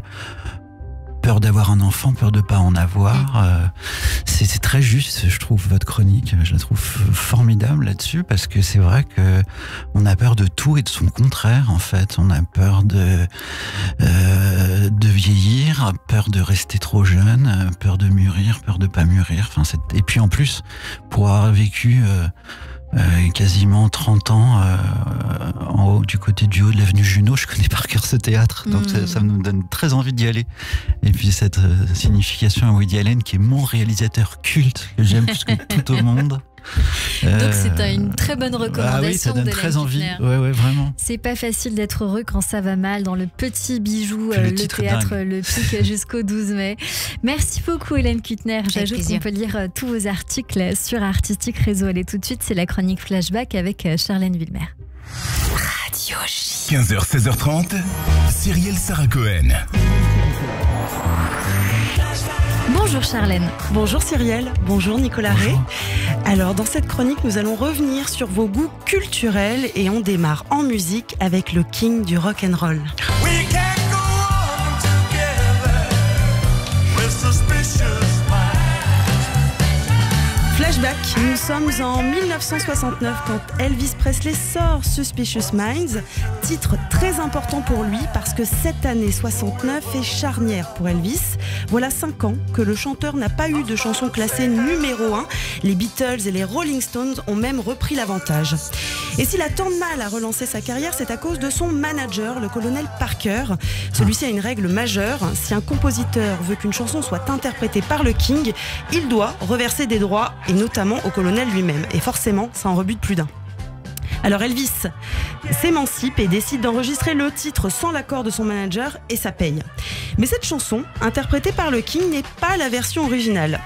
peur d'avoir un enfant, peur de ne pas en avoir. C'est très juste, je trouve, votre chronique. Je la trouve formidable là-dessus, parce que c'est vrai qu'on a peur de tout et de son contraire, en fait. On a peur de vieillir, peur de rester trop jeune, peur de mûrir, peur de pas mûrir. Enfin, et puis en plus, pour avoir vécu quasiment 30 ans en haut, du côté du haut de l'avenue Junot, je connais par cœur ce théâtre, donc ça me donne très envie d'y aller. Et puis cette signification à Woody Allen, qui est mon réalisateur culte, que j'aime plus que tout au monde. Donc c'est une très bonne recommandation. Ah oui, ça donne très envie. Ouais, vraiment. C'est pas facile d'être heureux quand ça va mal dans le petit bijou, le théâtre Le Pic jusqu'au 12 mai. Merci beaucoup Hélène Kuttner. J'ajoute qu'on peut lire tous vos articles sur Artistique Réseau. Allez, tout de suite, c'est la chronique Flashback avec Charlène Villemer. Radio J. 15h, 16h30, Cyrielle Sarah Cohen. Bonjour Charlène. Bonjour Cyrielle, bonjour Nicolas Ray. Alors dans cette chronique, nous allons revenir sur vos goûts culturels et on démarre en musique avec le king du rock'n'roll. Flashback, nous sommes en 1969 quand Elvis Presley sort Suspicious Minds, titre très important pour lui parce que cette année 69 est charnière pour Elvis. Voilà 5 ans que le chanteur n'a pas eu de chanson classée numéro 1. Les Beatles et les Rolling Stones ont même repris l'avantage. Et s'il a tant de mal à relancer sa carrière, c'est à cause de son manager, le colonel Parker. Celui-ci a une règle majeure. Si un compositeur veut qu'une chanson soit interprétée par le King, il doit reverser des droits, et notamment au colonel lui-même. Et forcément, ça en rebute plus d'un. Alors Elvis s'émancipe et décide d'enregistrer le titre sans l'accord de son manager et ça paye. Mais cette chanson, interprétée par le King, n'est pas la version originale.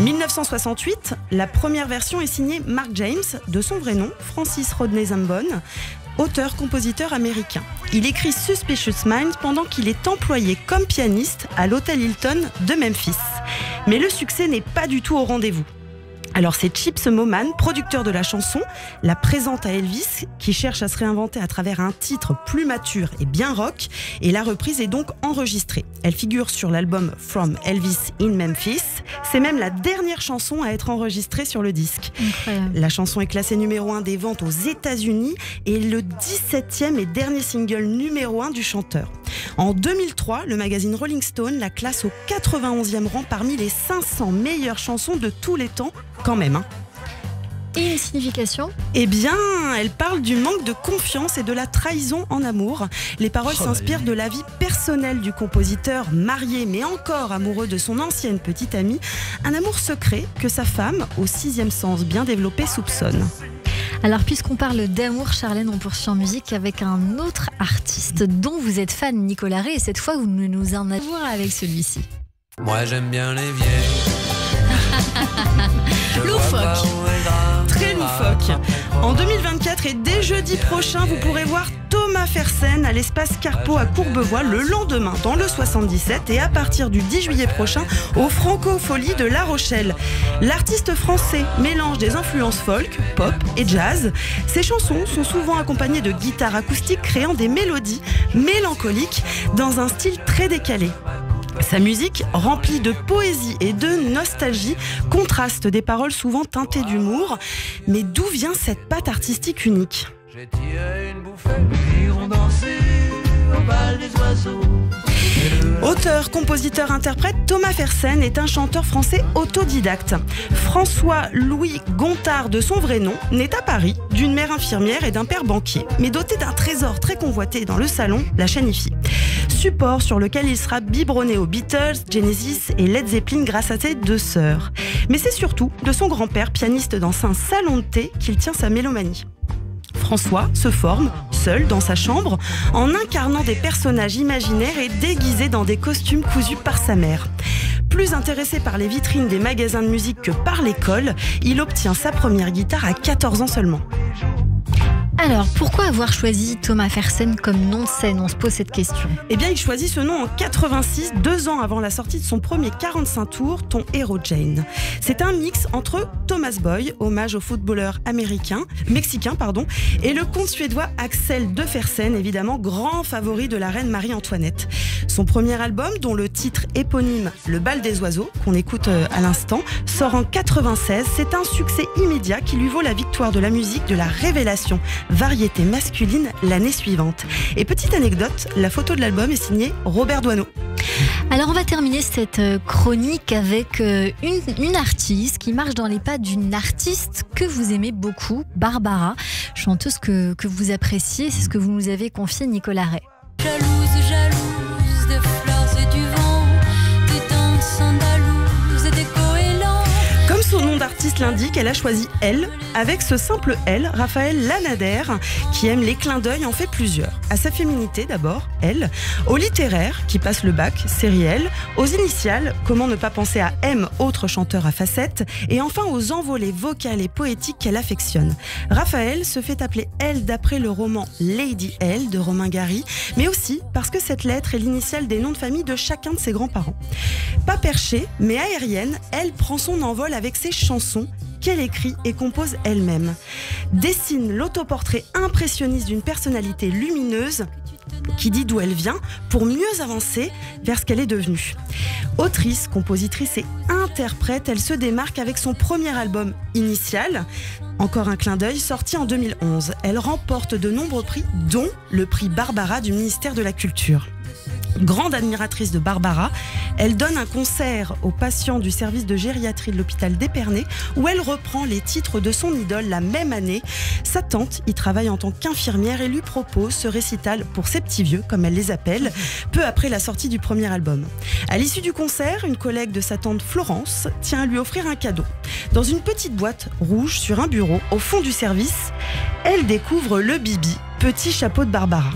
1968, la première version est signée Mark James, de son vrai nom, Francis Rodney Zambon, auteur-compositeur américain. Il écrit Suspicious Minds pendant qu'il est employé comme pianiste à l'hôtel Hilton de Memphis. Mais le succès n'est pas du tout au rendez-vous. Alors c'est Chips Moman, producteur de la chanson, la présente à Elvis, qui cherche à se réinventer à travers un titre plus mature et bien rock, et la reprise est donc enregistrée. Elle figure sur l'album From Elvis in Memphis. C'est même la dernière chanson à être enregistrée sur le disque. Incroyable. La chanson est classée numéro 1 des ventes aux États-Unis et le 17e et dernier single numéro 1 du chanteur. En 2003, le magazine Rolling Stone la classe au 91e rang parmi les 500 meilleures chansons de tous les temps, quand même. Et une signification ? Eh bien, elle parle du manque de confiance et de la trahison en amour. Les paroles s'inspirent de la vie personnelle du compositeur, marié mais encore amoureux de son ancienne petite amie. Un amour secret que sa femme, au 6e sens bien développé, soupçonne. Alors puisqu'on parle d'amour, Charlène, on poursuit en musique avec un autre artiste dont vous êtes fan, Nicolas Ray, et cette fois vous nous en avez avec celui-ci. Moi j'aime bien les vieilles. Loufoque. Très loufoque. En 2024 et dès jeudi prochain, vous pourrez voir Thomas Fersen à l'espace Carpeaux à Courbevoie le lendemain dans le 77 et à partir du 10 juillet prochain au Francofolie de La Rochelle. L'artiste français mélange des influences folk, pop et jazz. Ses chansons sont souvent accompagnées de guitares acoustiques créant des mélodies mélancoliques dans un style très décalé. Sa musique, remplie de poésie et de nostalgie, contraste des paroles souvent teintées d'humour. Mais d'où vient cette patte artistique unique ? J'ai tiré une bouffée, iront danser au bal des oiseaux. Auteur, compositeur, interprète, Thomas Fersen est un chanteur français autodidacte. François-Louis Gontard, de son vrai nom, naît à Paris d'une mère infirmière et d'un père banquier, mais doté d'un trésor très convoité dans le salon, la chaîne hi-fi. Support sur lequel il sera biberonné aux Beatles, Genesis et Led Zeppelin grâce à ses 2 sœurs. Mais c'est surtout de son grand-père, pianiste dans un salon de thé, qu'il tient sa mélomanie. François se forme, seul dans sa chambre, en incarnant des personnages imaginaires et déguisés dans des costumes cousus par sa mère. Plus intéressé par les vitrines des magasins de musique que par l'école, il obtient sa première guitare à 14 ans seulement. Alors, pourquoi avoir choisi Thomas Fersen comme nom de scène ? On se pose cette question. Eh bien, il choisit ce nom en 86, 2 ans avant la sortie de son premier 45 tours, Ton héros Jane. C'est un mix entre Thomas Boy, hommage au footballeur mexicain, et le conte suédois Axel de Fersen, évidemment grand favori de la reine Marie-Antoinette. Son premier album, dont le titre éponyme Le bal des oiseaux, qu'on écoute à l'instant, sort en 96. C'est un succès immédiat qui lui vaut la victoire de la musique de la Révélation, variété masculine, l'année suivante. Et petite anecdote, la photo de l'album est signée Robert Doisneau. Alors on va terminer cette chronique avec une artiste qui marche dans les pas d'une artiste que vous aimez beaucoup, Barbara, chanteuse que vous appréciez, c'est ce que vous nous avez confié, Nicolas Ray. Jalouse des fleurs et du vent, des danses andalouses et des goélands. Comme son nom d'artiste l'indique, elle a choisi Elle. Avec ce simple L, Raphaël Lanader, qui aime les clins d'œil, en fait plusieurs. À sa féminité d'abord, Elle. Au littéraire, qui passe le bac, série L. Aux initiales, comment ne pas penser à M, autre chanteur à facettes. Et enfin aux envolées vocales et poétiques qu'elle affectionne. Raphaël se fait appeler Elle d'après le roman Lady L de Romain Gary, mais aussi parce que cette lettre est l'initiale des noms de famille de chacun de ses grands-parents. Pas perchée, mais aérienne, Elle prend son envol avec ses chansons qu'elle écrit et compose elle-même. Dessine l'autoportrait impressionniste d'une personnalité lumineuse qui dit d'où elle vient pour mieux avancer vers ce qu'elle est devenue. Autrice, compositrice et interprète, elle se démarque avec son premier album Initial, encore un clin d'œil, sorti en 2011. Elle remporte de nombreux prix, dont le prix Barbara du ministère de la Culture. Grande admiratrice de Barbara, elle donne un concert aux patients du service de gériatrie de l'hôpital d'Épernay où elle reprend les titres de son idole la même année. Sa tante y travaille en tant qu'infirmière et lui propose ce récital pour ses petits vieux, comme elle les appelle, peu après la sortie du premier album. À l'issue du concert, une collègue de sa tante Florence tient à lui offrir un cadeau. Dans une petite boîte rouge sur un bureau au fond du service, elle découvre le Bibi, petit chapeau de Barbara.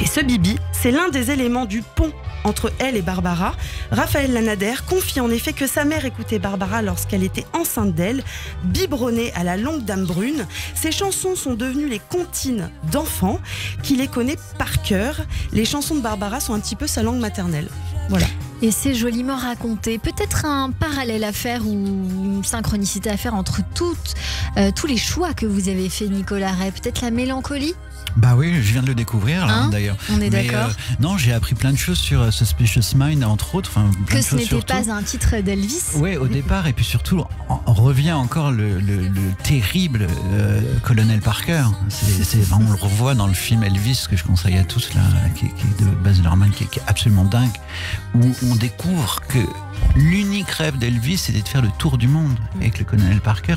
Et ce Bibi, c'est l'un des éléments du pont entre elle et Barbara. Raphaël Lanader confie en effet que sa mère écoutait Barbara lorsqu'elle était enceinte d'elle, biberonnée à la longue dame brune. Ses chansons sont devenues les comptines d'enfants qui les connaît par cœur. Les chansons de Barbara sont un petit peu sa langue maternelle. Voilà. Et c'est joliment raconté. Peut-être un parallèle à faire ou une synchronicité à faire entre tous les choix que vous avez fait, Nicolas Ray. Peut-être la mélancolie ? Bah oui, je viens de le découvrir là, d'ailleurs. On est d'accord. Non, j'ai appris plein de choses sur Suspicious Mind, entre autres. Que ce n'était pas un titre d'Elvis. Oui, au départ, et puis surtout, on revient encore le terrible colonel Parker. On le revoit dans le film Elvis, que je conseille à tous, là, qui est de Baz Luhrmann, qui est absolument dingue, où on découvre que l'unique rêve d'Elvis, c'était de faire le tour du monde. Et que le colonel Parker,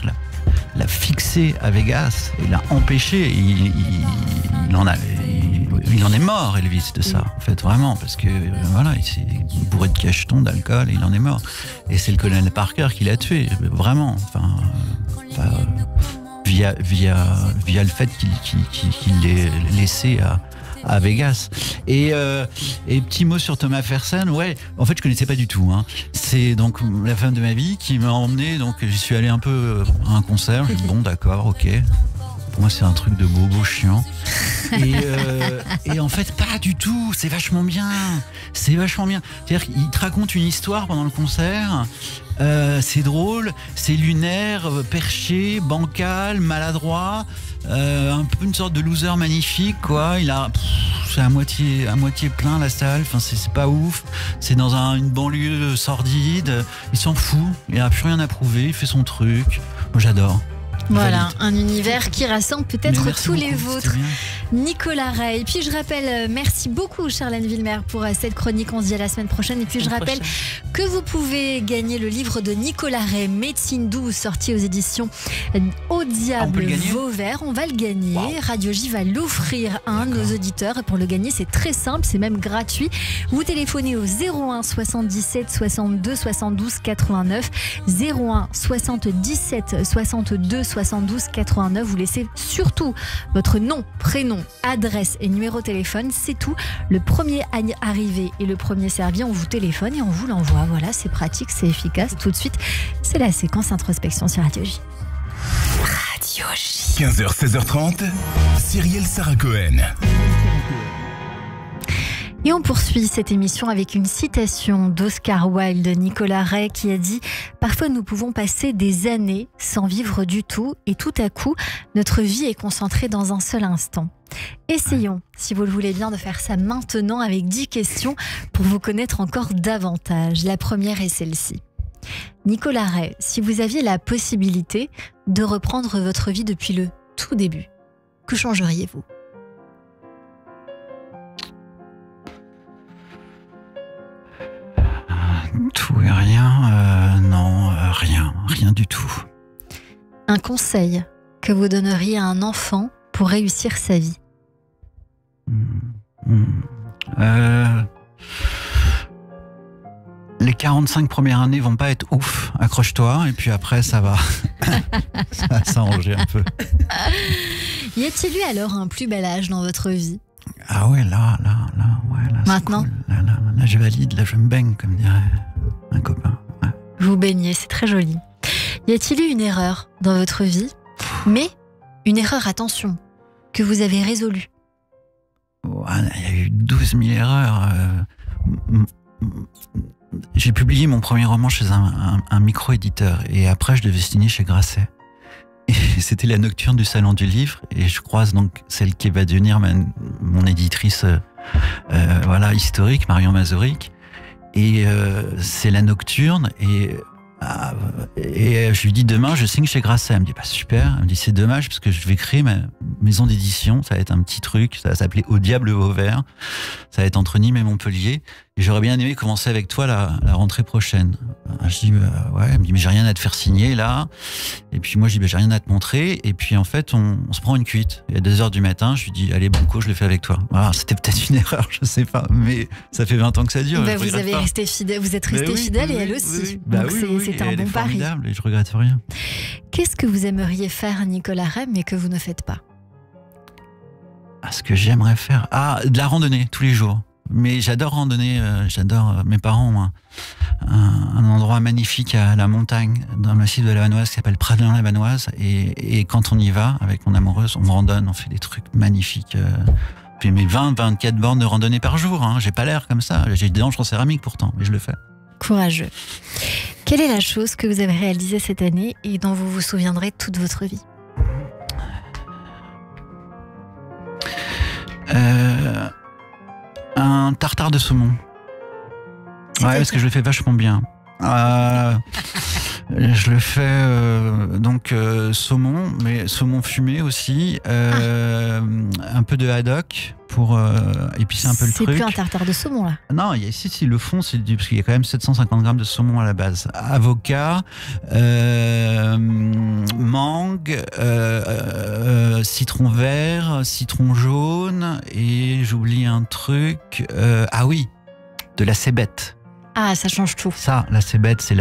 l'a fixé à Vegas et l'a empêché. Il en est mort, Elvis, de ça, en fait, vraiment, parce que voilà, il s'est bourré de cachetons, d'alcool, et il en est mort. Et c'est le colonel Parker qui l'a tué, vraiment. Via le fait qu'il l'ait laissé à Vegas. Et petit mot sur Thomas Fersen, ouais, en fait je connaissais pas du tout, hein. C'est donc la femme de ma vie qui m'a emmené, donc j'y suis allé un peu à un concert, j'ai dit bon d'accord, ok. Pour moi c'est un truc de bobo chiant. Et en fait pas du tout, c'est vachement bien. C'est-à-dire qu'il te raconte une histoire pendant le concert. C'est drôle, c'est lunaire, perché, bancal, maladroit, un peu une sorte de loser magnifique, quoi. C'est à moitié plein la salle. Enfin, c'est pas ouf. C'est dans une banlieue sordide. Il s'en fout. Il n'a plus rien à prouver. Il fait son truc. Moi, j'adore. Voilà, un univers qui rassemble peut-être tous les vôtres. Nicolas Ray. Et puis je rappelle, merci beaucoup Charlène Villemer pour cette chronique. On se dit à la semaine prochaine. Et puis je rappelle que vous pouvez gagner le livre de Nicolas Ray, Médecine douce, sorti aux éditions Au Diable Vauvert. On va le gagner. Wow. Radio J va l'offrir à un de nos auditeurs. Et pour le gagner, c'est très simple, c'est même gratuit. Vous téléphonez au 01 77 62 72 89. 01 77 62 72 89. Vous laissez surtout votre nom, prénom, adresse et numéro de téléphone. C'est tout. Le premier arrivé et le premier servi, on vous téléphone et on vous l'envoie. Voilà, c'est pratique, c'est efficace. Tout de suite, c'est la séquence introspection sur Radio J. Radio J. 15h, 16h30, Cyrielle Sarah Cohen. Et on poursuit cette émission avec une citation d'Oscar Wilde, de Nicolas Ray, qui a dit « Parfois nous pouvons passer des années sans vivre du tout et tout à coup, notre vie est concentrée dans un seul instant. » Essayons, si vous le voulez bien, de faire ça maintenant avec 10 questions pour vous connaître encore davantage. La première est celle-ci. Nicolas Ray, si vous aviez la possibilité de reprendre votre vie depuis le tout début, que changeriez-vous ? Tout et rien, non, rien du tout. Un conseil que vous donneriez à un enfant pour réussir sa vie? Les 45 premières années vont pas être ouf, accroche-toi, et puis après ça va ça va s'arranger un peu. Y a-t-il eu alors un plus bel âge dans votre vie? Ah ouais, là, maintenant cool. Là, je valide, là, je me baigne, comme dirait un copain. Ouais. Vous baignez, c'est très joli. Y a-t-il eu une erreur dans votre vie? Mais une erreur, attention, que vous avez résolue? Il y a eu 12 000 erreurs. J'ai publié mon premier roman chez un micro-éditeur, et après, je devais signer chez Grasset. Et c'était la nocturne du Salon du Livre, et je croise donc celle qui va devenir mon éditrice historique, Marion Mazuric. Et c'est la nocturne, et Et je lui dis demain, je signe chez Grasset. Elle me dit super. Elle me dit c'est dommage parce que je vais créer ma maison d'édition. Ça va être un petit truc. Ça va s'appeler Au Diable Vauvert. Ça va être entre Nîmes et Montpellier. Et j'aurais bien aimé commencer avec toi la rentrée prochaine. Je dis ouais. Elle me dit mais j'ai rien à te faire signer là. Et puis moi je dis j'ai rien à te montrer. Et puis en fait on se prend une cuite. Et à 2h du matin, je lui dis allez banco, je le fais avec toi. Voilà, c'était peut-être une erreur, je sais pas. Mais ça fait 20 ans que ça dure. Vous êtes resté fidèle et elle aussi. Donc c'était un bon pari. Et je regrette rien. Qu'est-ce que vous aimeriez faire, Nicolas Ray, mais que vous ne faites pas? Ce que j'aimerais faire, de la randonnée tous les jours. Mais j'adore randonner, mes parents ont un endroit magnifique à la montagne, dans le massif de la Vanoise, qui s'appelle Pradin-la-Vanoise. Et quand on y va, avec mon amoureuse, on randonne, on fait des trucs magnifiques. Puis mes 20-24 bornes de randonnée par jour, hein. J'ai pas l'air comme ça, j'ai des hanches en céramique pourtant, mais je le fais. Courageux. Quelle est la chose que vous avez réalisée cette année et dont vous vous souviendrez toute votre vie? Un tartare de saumon. Ouais, parce que je le fais vachement bien. Je le fais saumon, mais saumon fumé aussi, un peu de haddock pour épicer un peu le truc. C'est plus un tartare de saumon là. Non, si le fond, parce qu'il y a quand même 750 grammes de saumon à la base. Avocat, mangue, citron vert, citron jaune, et j'oublie un truc. Ah oui, de la cébette. Ah, ça change tout. Ça, la cébette, c'est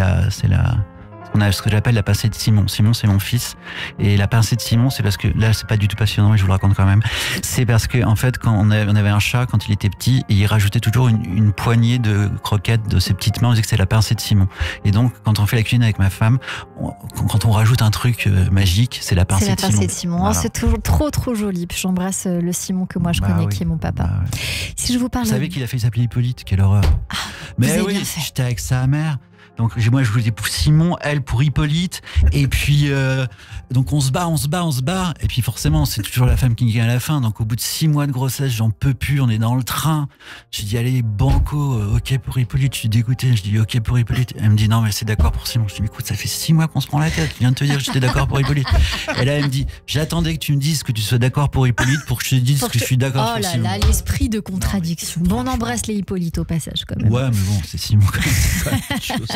on a ce que j'appelle la pincée de Simon. Simon, c'est mon fils. Et la pincée de Simon, c'est parce que, là, c'est pas du tout passionnant, mais je vous le raconte quand même. C'est parce que, en fait, quand on avait un chat, quand il était petit, et il rajoutait toujours une poignée de croquettes de ses petites mains, on disait que c'est la pincée de Simon. Et donc, quand on fait la cuisine avec ma femme, quand on rajoute un truc magique, c'est la pincée de Simon. C'est la pincée de Simon. Voilà. C'est toujours trop joli. Puis j'embrasse le Simon que moi je connais, qui est mon papa. Ouais. Si je vous parle. Vous savez qu'il a failli s'appeler Hippolyte, quelle horreur. Mais oui, j'étais avec sa mère. Donc moi je voulais pour Simon, elle pour Hippolyte, et puis donc on se bat, et puis forcément c'est toujours la femme qui gagne à la fin. Donc au bout de 6 mois de grossesse, j'en peux plus, on est dans le train. J'ai dit allez banco, ok pour Hippolyte. Je suis dégoûté, je dis ok pour Hippolyte. Elle me dit non mais c'est d'accord pour Simon. Je dis écoute, ça fait 6 mois qu'on se prend la tête. Je viens de te dire que j'étais d'accord pour Hippolyte. Et là elle me dit j'attendais que tu me dises que tu sois d'accord pour Hippolyte pour que je te dise que je suis d'accord pour Simon. Oh là là, l'esprit de contradiction. Bon, on embrasse les Hippolytes au passage quand même. Ouais mais bon c'est Simon quand même, c'est pas la chose.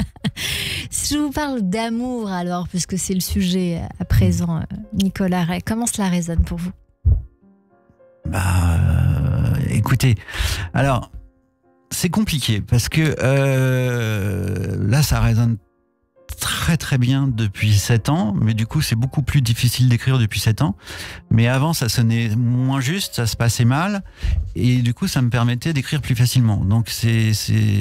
Si je vous parle d'amour alors, puisque c'est le sujet à présent, Nicolas Ray, comment cela résonne pour vous? Écoutez, alors c'est compliqué parce que là ça résonne très très bien depuis 7 ans, mais du coup c'est beaucoup plus difficile d'écrire depuis 7 ans. Mais avant ça sonnait moins juste, ça se passait mal, et du coup ça me permettait d'écrire plus facilement. Donc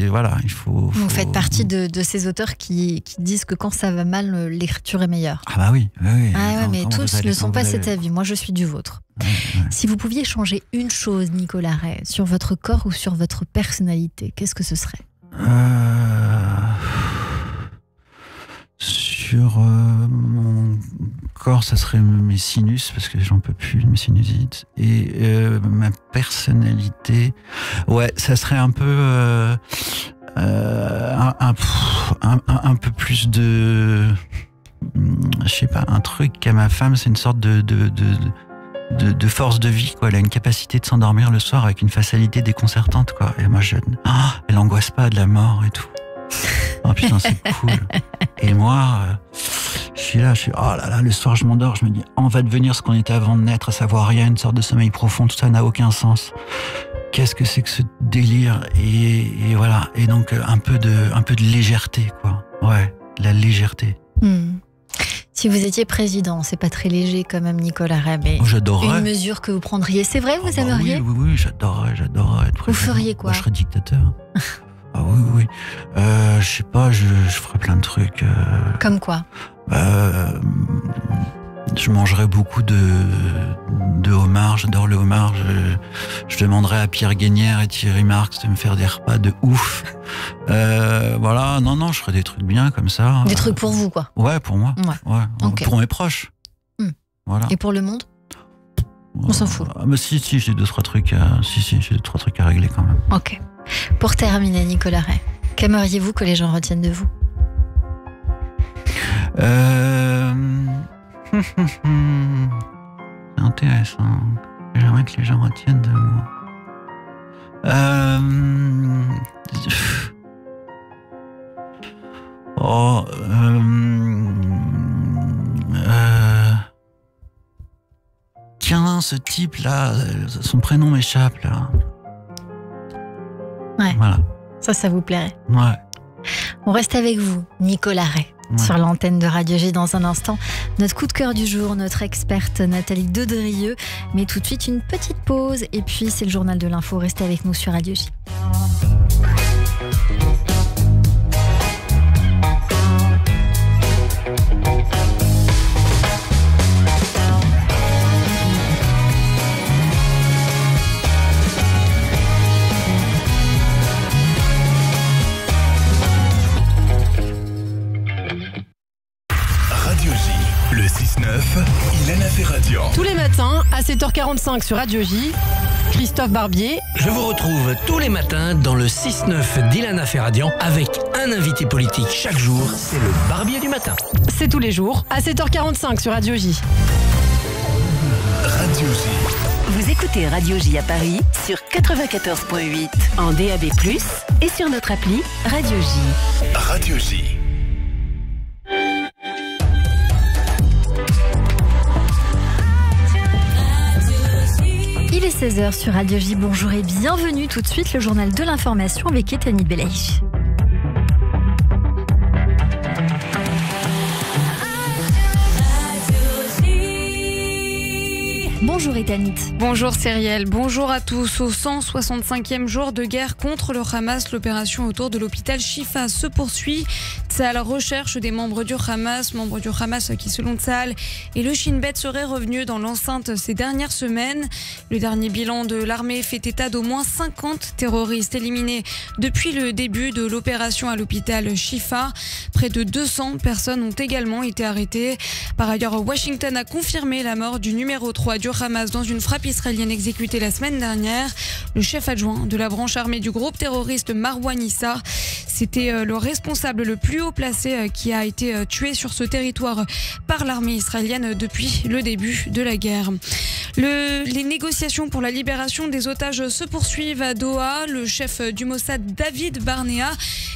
voilà, il faut. Vous faites partie de ces auteurs qui disent que quand ça va mal, l'écriture est meilleure. Ah bah oui. Mais tous ne sont pas cet avis. Moi je suis du vôtre. Ouais. Si vous pouviez changer une chose, Nicolas Ray, sur votre corps ou sur votre personnalité, qu'est-ce que ce serait? Sur mon corps, ça serait mes sinus, parce que j'en peux plus de mes sinusites. Et ma personnalité, ça serait un peu un peu plus de, je sais pas, un truc qu'à ma femme, c'est une sorte de force de vie, quoi. Elle a une capacité de s'endormir le soir avec une facilité déconcertante, quoi. Et moi, elle angoisse pas de la mort et tout. Oh putain, c'est cool. Et moi, je suis là, oh là là, le soir je m'endors, je me dis, on va devenir ce qu'on était avant de naître, à savoir rien, une sorte de sommeil profond, tout ça n'a aucun sens. Qu'est-ce que c'est que ce délire? Et voilà, et donc un peu de légèreté, quoi. Ouais, la légèreté. Si vous étiez président, c'est pas très léger quand même, Nicolas Ray, mais j'adorerais. Une mesure que vous prendriez, c'est vrai, vous aimeriez? Oui, j'adorerais être président. Vous feriez quoi? Moi, je serais dictateur. Ah oui. Je sais pas, je ferais plein de trucs. Comme quoi? Je mangerais beaucoup de homard, j'adore le homard. Je demanderais à Pierre Guénière et Thierry Marx de me faire des repas de ouf. Voilà, non, je ferais des trucs bien comme ça. Des trucs pour vous, quoi? Ouais, pour moi. Ouais. Okay. Pour mes proches. Voilà. Et pour le monde? On s'en fout. Mais si, j'ai 2-3 trucs à régler quand même. Ok. Pour terminer, Nicolas Ray, qu'aimeriez-vous que les gens retiennent de vous? C'est intéressant. J'aimerais que les gens retiennent de moi. Tiens, ce type-là, son prénom m'échappe, là. Ouais. Voilà. Ça vous plairait. Ouais. On reste avec vous, Nicolas Ray, sur l'antenne de Radio J dans un instant. Notre coup de cœur du jour, notre experte Nathalie Dedrieux. Mais tout de suite, une petite pause. Et puis, c'est le journal de l'info. Restez avec nous sur Radio J. Le 6-9, Ilana Ferradian. Tous les matins, à 7h45 sur Radio J, Christophe Barbier. Je vous retrouve tous les matins dans le 6-9 d'Ilana Ferradian avec un invité politique chaque jour. C'est le Barbier du matin. C'est tous les jours, à 7h45 sur Radio J. Radio J. Vous écoutez Radio J à Paris sur 94.8 en DAB+, et sur notre appli Radio J. Radio J. Il est 16h sur Radio J. Bonjour et bienvenue. Tout de suite, le journal de l'information avec Etani Belaïch. Bonjour Ethanit. Bonjour Cyrielle, bonjour à tous. Au 165e jour de guerre contre le Hamas, l'opération autour de l'hôpital Shifa se poursuit. Tsahal recherche des membres du Hamas qui selon Tsahal et le Shin Bet seraient revenus dans l'enceinte ces dernières semaines. Le dernier bilan de l'armée fait état d'au moins 50 terroristes éliminés depuis le début de l'opération à l'hôpital Shifa. Près de 200 personnes ont également été arrêtées. Par ailleurs, Washington a confirmé la mort du numéro 3 du Hamas dans une frappe israélienne exécutée la semaine dernière. Le chef adjoint de la branche armée du groupe terroriste Marwan Issa, c'était le responsable le plus haut placé qui a été tué sur ce territoire par l'armée israélienne depuis le début de la guerre. Les négociations pour la libération des otages se poursuivent à Doha. Le chef du Mossad, David Barnea,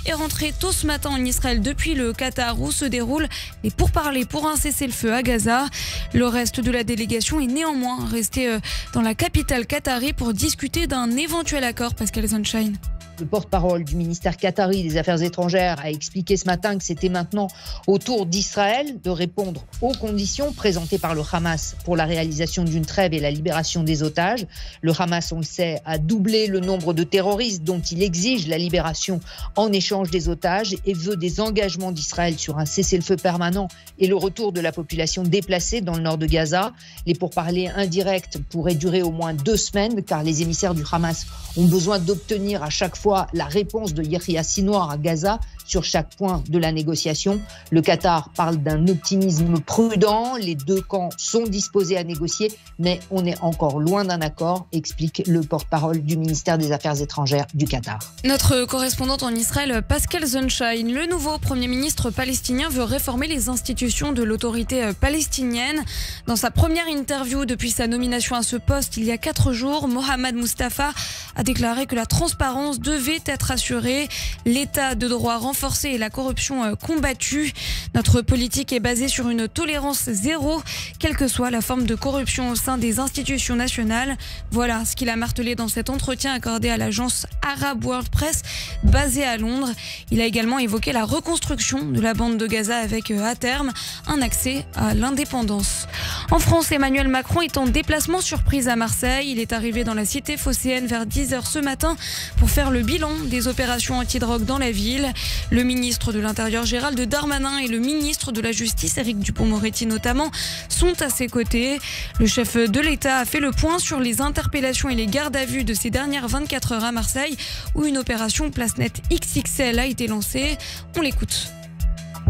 est rentré tôt ce matin en Israël depuis le Qatar où se déroulent les pourparlers pour un cessez-le-feu à Gaza. Le reste de la délégation est néanmoins resté dans la capitale qatari pour discuter d'un éventuel accord. Pascal Sunshine. Le porte-parole du ministère qatari des Affaires étrangères a expliqué ce matin que c'était maintenant au tour d'Israël de répondre aux conditions présentées par le Hamas pour la réalisation d'une trêve et la libération des otages. Le Hamas, on le sait, a doublé le nombre de terroristes dont il exige la libération en échange des otages et veut des engagements d'Israël sur un cessez-le-feu permanent et le retour de la population déplacée dans le nord de Gaza. Les pourparlers indirects pourraient durer au moins 2 semaines car les émissaires du Hamas ont besoin d'obtenir à chaque fois la réponse de Yahya Sinwar à Gaza sur chaque point de la négociation. Le Qatar parle d'un optimisme prudent. Les deux camps sont disposés à négocier, mais on est encore loin d'un accord, explique le porte-parole du ministère des Affaires étrangères du Qatar. Notre correspondante en Israël, Pascal Sunshine. Le nouveau Premier ministre palestinien veut réformer les institutions de l'autorité palestinienne. Dans sa première interview depuis sa nomination à ce poste il y a 4 jours, Mohamed Mustafa a déclaré que la transparence devait être assurée, l'état de droit renforcé et la corruption combattue. Notre politique est basée sur une tolérance zéro, quelle que soit la forme de corruption au sein des institutions nationales. Voilà ce qu'il a martelé dans cet entretien accordé à l'agence Arab World Press basée à Londres. Il a également évoqué la reconstruction de la bande de Gaza avec à terme un accès à l'indépendance. En France, Emmanuel Macron est en déplacement surprise à Marseille. Il est arrivé dans la cité phocéenne vers 10h ce matin pour faire le bilan des opérations anti-drogue dans la ville. Le ministre de l'Intérieur Gérald Darmanin et le ministre de la Justice Éric Dupond-Moretti notamment sont à ses côtés. Le chef de l'État a fait le point sur les interpellations et les gardes à vue de ces dernières 24 heures à Marseille où une opération Place Net XXL a été lancée. On l'écoute.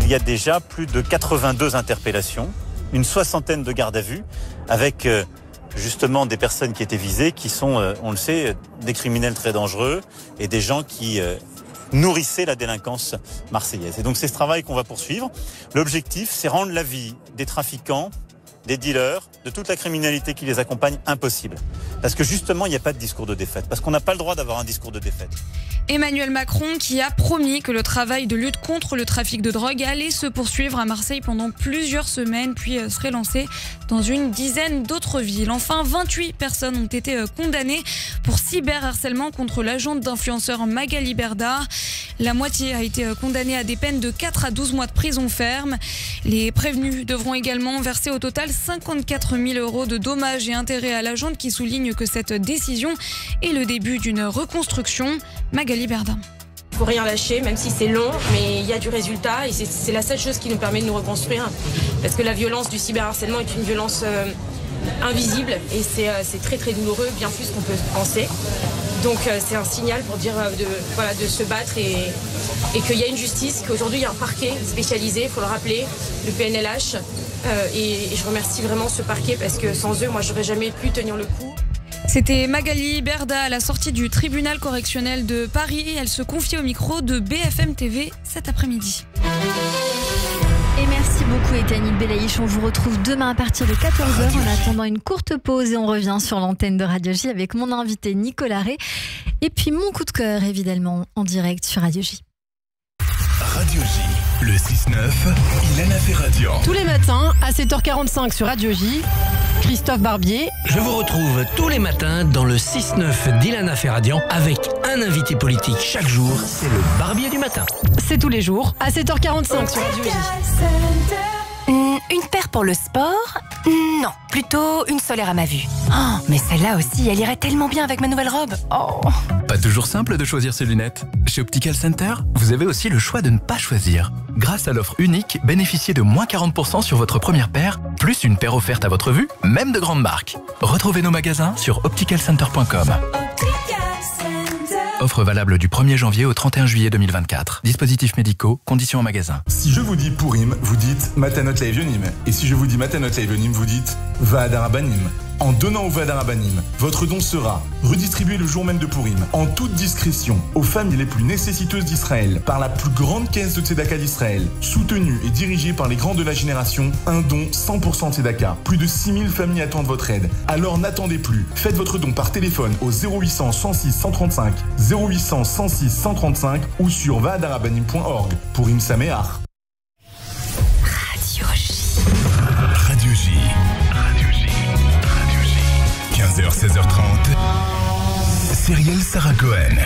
Il y a déjà plus de 82 interpellations, une 60aine de gardes à vue avec justement des personnes qui étaient visées qui sont, on le sait, des criminels très dangereux et des gens qui nourrissait la délinquance marseillaise. Et donc c'est ce travail qu'on va poursuivre. L'objectif, c'est rendre la vie des trafiquants, des dealers, de toute la criminalité qui les accompagne impossible. Parce que justement, il n'y a pas de discours de défaite. Parce qu'on n'a pas le droit d'avoir un discours de défaite. Emmanuel Macron qui a promis que le travail de lutte contre le trafic de drogue allait se poursuivre à Marseille pendant plusieurs semaines, puis serait lancé dans une dizaine d'autres villes. Enfin, 28 personnes ont été condamnées pour cyberharcèlement contre l'agente d'influenceur Magali Berda. La moitié a été condamnée à des peines de 4 à 12 mois de prison ferme. Les prévenus devront également verser au total 54 000 € de dommages et intérêts à l'agente qui souligne que cette décision est le début d'une reconstruction. Magali Berda. Il ne faut rien lâcher, même si c'est long, mais il y a du résultat et c'est la seule chose qui nous permet de nous reconstruire. Parce que la violence du cyberharcèlement est une violence invisible et c'est très très douloureux, bien plus qu'on peut penser. Donc c'est un signal pour dire de se battre et qu'il y a une justice, qu'aujourd'hui il y a un parquet spécialisé, il faut le rappeler, le PNLH. Et je remercie vraiment ce parquet parce que sans eux, moi j'aurais jamais pu tenir le coup. C'était Magali Berda à la sortie du tribunal correctionnel de Paris. Elle se confiait au micro de BFM TV cet après-midi. Et merci beaucoup Étienne Belaïch. On vous retrouve demain à partir de 14h. En attendant une courte pause et on revient sur l'antenne de Radio J avec mon invité Nicolas Ray. Et puis mon coup de cœur évidemment en direct sur Radio J. Radio J, le 6-9, Ilana Ferradian. Tous les matins à 7h45 sur Radio J, Christophe Barbier. Je vous retrouve tous les matins dans le 6-9 d'Ilana Ferradian avec un invité politique chaque jour. C'est le Barbier du matin. C'est tous les jours à 7h45 sur Radio J. Une paire pour le sport? Non, plutôt une solaire à ma vue. Oh, mais celle-là aussi, elle irait tellement bien avec ma nouvelle robe. Oh. Pas toujours simple de choisir ses lunettes. Chez Optical Center, vous avez aussi le choix de ne pas choisir. Grâce à l'offre unique, bénéficiez de moins 40% sur votre première paire, plus une paire offerte à votre vue, même de grandes marques. Retrouvez nos magasins sur opticalcenter.com. Offre valable du 1er janvier au 31 juillet 2024. Dispositifs médicaux, conditions en magasin. Si je vous dis Purim, vous dites Matanot Le'Evionim. Et si je vous dis Matanot Le'Evionim, vous dites Va'adarabanim. En donnant au Va'adarabanim, votre don sera redistribué le jour même de Purim, en toute discrétion, aux familles les plus nécessiteuses d'Israël, par la plus grande caisse de Tzedaka d'Israël, soutenue et dirigée par les grands de la génération, un don 100% Tzedaka. Plus de 6000 familles attendent votre aide. Alors n'attendez plus. Faites votre don par téléphone au 0800 106 135, 0800 106 135 ou sur va'adarabanim.org. Purim Sameach. Radio J. Radio J. 15h, 16h30. Cyrielle Sarah Cohen.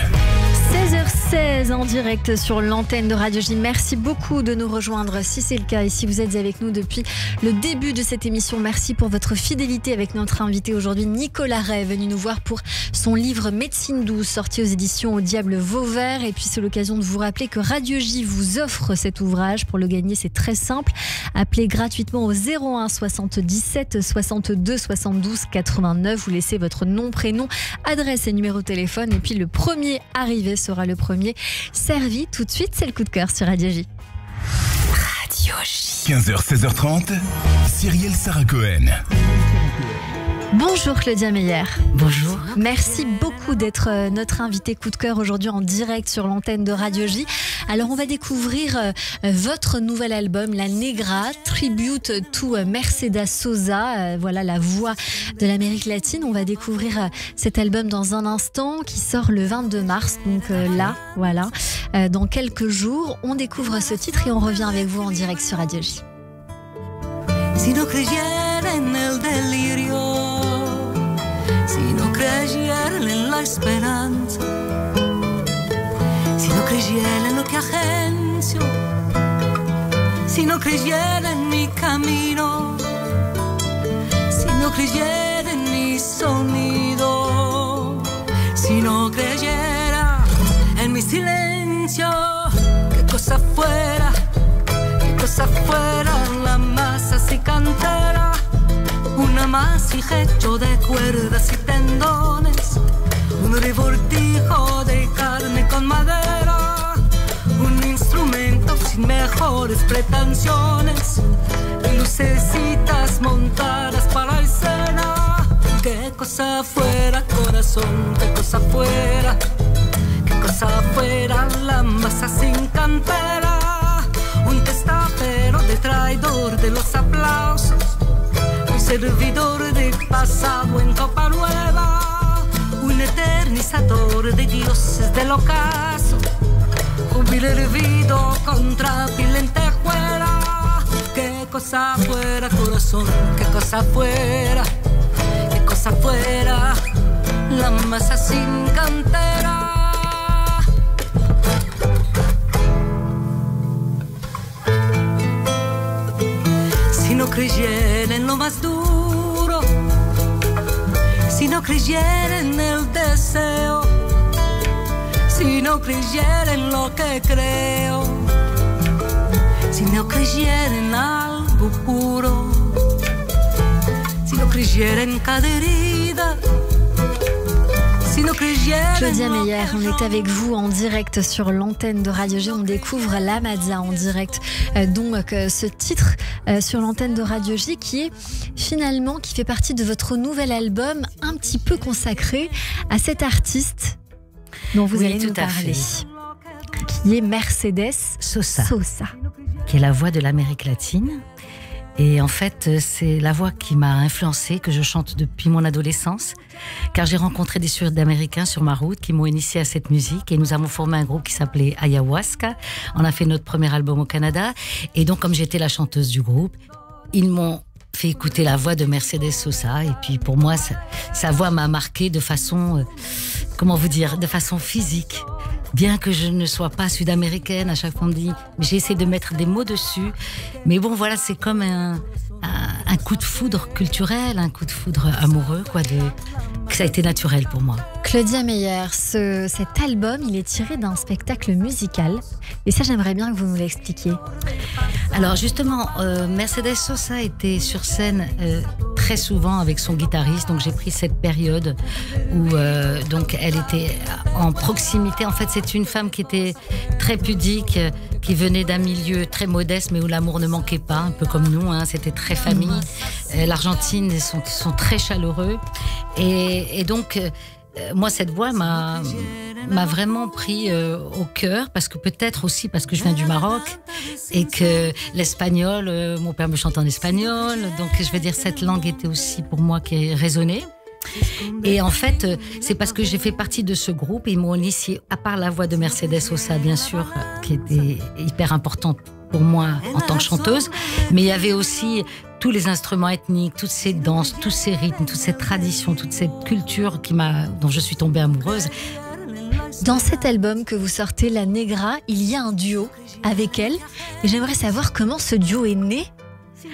16h16 en direct sur l'antenne de Radio J. Merci beaucoup de nous rejoindre si c'est le cas et si vous êtes avec nous depuis le début de cette émission. Merci pour votre fidélité avec notre invité aujourd'hui Nicolas Ray, venu nous voir pour son livre Médecine douce, sorti aux éditions Au Diable Vauvert. Et puis c'est l'occasion de vous rappeler que Radio J vous offre cet ouvrage. Pour le gagner, c'est très simple. Appelez gratuitement au 01 77 62 72 89. Vous laissez votre nom, prénom, adresse et numéro de téléphone. Et puis le premier arrivé sera le premier servi. Tout de suite, c'est le coup de cœur sur Radio J. Radio J. 15h, 16h30. Cyrielle Sarah Cohen. Bonjour Claudia Meyer. Bonjour. Merci beaucoup d'être notre invité coup de cœur aujourd'hui en direct sur l'antenne de Radio J. Alors on va découvrir votre nouvel album La Negra, tribute to Mercedes Sosa, voilà la voix de l'Amérique latine. On va découvrir cet album dans un instant qui sort le 22 mars, donc là, voilà, dans quelques jours. On découvre ce titre et on revient avec vous en direct sur Radio J. Si no creyera en el delirio, si no creyera en la esperanza, si no creyera en lo que agencio, si no creyera en mi camino, si no creyera en mi sonido, si no creyera en mi silencio, qué cosa fuera la masa si cantera, un amasijo hecho de cuerdas y tendones, un revoltijo de carne con madera, un instrumento sin mejores pretensiones, y lucecitas montadas para la escena. Qué cosa fuera, corazón, qué cosa fuera cosa fuera la masa sin cantera, un testapero de traidor de los aplausos, un servidor de pasado en copa nueva, un eternizador de dioses del ocaso, júbilo hervido contra pil lentejuela. Qué cosa fuera, corazón, qué cosa fuera, qué cosa fuera la masa sin cantera. Si no creyera en lo más duro, si no creyera en el deseo, si no creyera en lo que creo, si no creyera en algo puro, si no creyera en cada herida, si no creyera. Claudia Meyer, on est avec vous en direct sur l'antenne de Radio G. On découvre La Mazza en direct. Donc ce titre sur l'antenne de Radio G qui fait partie de votre nouvel album un petit peu consacré à cet artiste dont vous allez nous parler, qui est Mercedes Sosa, qui est la voix de l'Amérique latine. Et en fait, c'est la voix qui m'a influencée, que je chante depuis mon adolescence, car j'ai rencontré des Sud-Américains sur ma route qui m'ont initiée à cette musique, et nous avons formé un groupe qui s'appelait Ayahuasca. On a fait notre premier album au Canada, et donc comme j'étais la chanteuse du groupe, ils m'ont fait écouter la voix de Mercedes Sosa, et puis pour moi, sa voix m'a marquée de façon, de façon physique. Bien que je ne sois pas sud-américaine, à chaque fois on me dit, j'essaie de mettre des mots dessus. Mais bon, voilà, c'est comme un coup de foudre culturel, un coup de foudre amoureux, que ça a été naturel pour moi. Claudia Meyer, cet album, il est tiré d'un spectacle musical. Et ça, j'aimerais bien que vous nous l'expliquiez. Alors justement, Mercedes Sosa était sur scène très souvent avec son guitariste, donc j'ai pris cette période où donc elle était en proximité. En fait, c'est une femme qui était très pudique, qui venait d'un milieu très modeste, mais où l'amour ne manquait pas, un peu comme nous, hein, c'était très famille. L'Argentine, ils sont très chaleureux. Et donc, moi, cette voix m'a vraiment pris au cœur, parce que peut-être aussi parce que je viens du Maroc et que l'espagnol, mon père me chante en espagnol, donc je veux dire, cette langue était aussi pour moi qui résonnait. Et en fait, c'est parce que j'ai fait partie de ce groupe, et ils m'ont initié, à part la voix de Mercedes Sosa, bien sûr, qui était hyper importante pour moi en tant que chanteuse, mais il y avait aussi tous les instruments ethniques, toutes ces danses, tous ces rythmes, toute cette tradition, toute cette culture dont je suis tombée amoureuse. Dans cet album que vous sortez, La Negra, il y a un duo avec elle, et j'aimerais savoir comment ce duo est né.